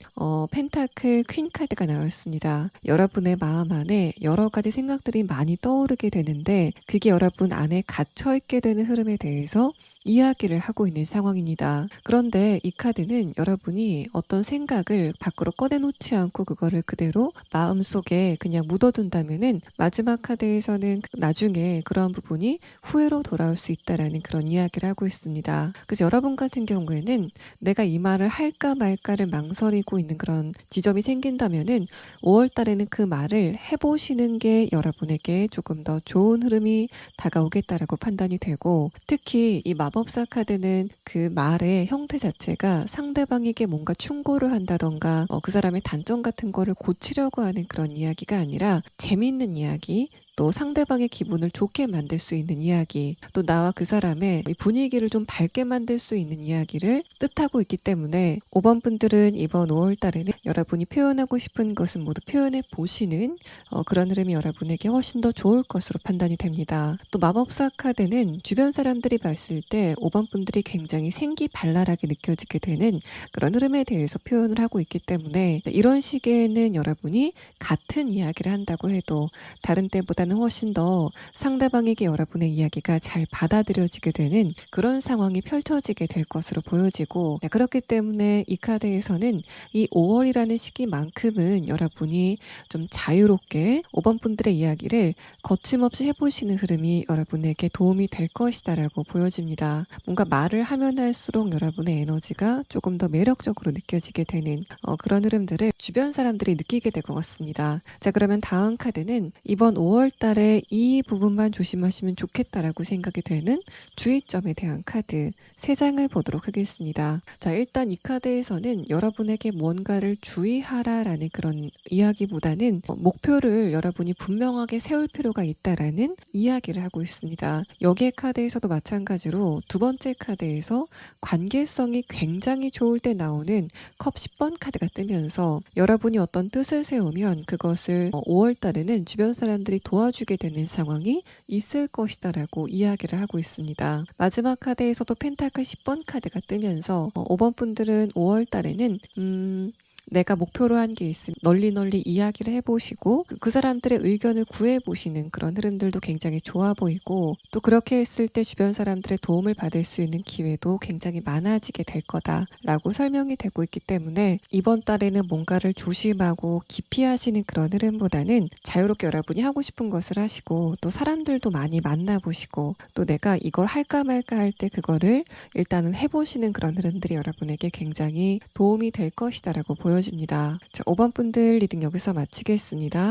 펜타클 퀸 카드가 나왔습니다. 여러분의 마음 안에 여러 가지 생각들이 많이 떠오르게 되는데 그게 여러분 안에 갇혀있게 되는 흐름에 대해서 이야기를 하고 있는 상황입니다. 그런데 이 카드는 여러분이 어떤 생각을 밖으로 꺼내놓지 않고 그거를 그대로 마음속에 그냥 묻어둔다면은 마지막 카드에서는 나중에 그런 부분이 후회로 돌아올 수 있다라는 그런 이야기를 하고 있습니다. 그래서 여러분 같은 경우에는 내가 이 말을 할까 말까를 망설이고 있는 그런 지점이 생긴다면은 5월 달에는 그 말을 해보시는 게 여러분에게 조금 더 좋은 흐름이 다가오겠다라고 판단이 되고 특히 이 마법사 카드는 그 말의 형태 자체가 상대방에게 뭔가 충고를 한다던가 그 사람의 단점 같은 거를 고치려고 하는 그런 이야기가 아니라 재밌는 이야기 또 상대방의 기분을 좋게 만들 수 있는 이야기 또 나와 그 사람의 분위기를 좀 밝게 만들 수 있는 이야기를 뜻하고 있기 때문에 5번 분들은 이번 5월 달에는 여러분이 표현하고 싶은 것은 모두 표현해 보시는 그런 흐름이 여러분에게 훨씬 더 좋을 것으로 판단이 됩니다. 또 마법사 카드는 주변 사람들이 봤을 때 5번 분들이 굉장히 생기발랄하게 느껴지게 되는 그런 흐름에 대해서 표현을 하고 있기 때문에 이런 시기에는 여러분이 같은 이야기를 한다고 해도 다른 때보다 는 훨씬 더 상대방에게 여러분의 이야기가 잘 받아들여지게 되는 그런 상황이 펼쳐지게 될 것으로 보여지고 그렇기 때문에 이 카드에서는 이 5월이라는 시기만큼은 여러분이 좀 자유롭게 5번 분들의 이야기를 거침없이 해보시는 흐름이 여러분에게 도움이 될 것이다 라고 보여집니다. 뭔가 말을 하면 할수록 여러분의 에너지가 조금 더 매력적으로 느껴지게 되는 그런 흐름들을 주변 사람들이 느끼게 될 것 같습니다. 자, 그러면 다음 카드는 이번 5월 달에 이 부분만 조심하시면 좋겠다라고 생각이 되는 주의점에 대한 카드 3장을 보도록 하겠습니다. 자, 일단 이 카드에서는 여러분에게 뭔가를 주의하라라는 그런 이야기보다는 목표를 여러분이 분명하게 세울 필요가 있다라는 이야기를 하고 있습니다. 여기에 카드에서도 마찬가지로 두 번째 카드에서 관계성이 굉장히 좋을 때 나오는 컵 10번 카드가 뜨면서 여러분이 어떤 뜻을 세우면 그것을 5월 달에는 주변 사람들이 도와주게 되는 상황이 있을 것이다 라고 이야기를 하고 있습니다. 마지막 카드에서도 펜타클 10번 카드가 뜨면서 5번 분들은 5월 달에는 내가 목표로 한 게 있으면 널리 이야기를 해보시고 그 사람들의 의견을 구해보시는 그런 흐름들도 굉장히 좋아 보이고 또 그렇게 했을 때 주변 사람들의 도움을 받을 수 있는 기회도 굉장히 많아지게 될 거다라고 설명이 되고 있기 때문에 이번 달에는 뭔가를 조심하고 깊이 하시는 그런 흐름보다는 자유롭게 여러분이 하고 싶은 것을 하시고 또 사람들도 많이 만나보시고 또 내가 이걸 할까 말까 할 때 그거를 일단은 해보시는 그런 흐름들이 여러분에게 굉장히 도움이 될 것이다 라고 보여집니다. 자, 5번 분들 리딩 여기서 마치겠습니다.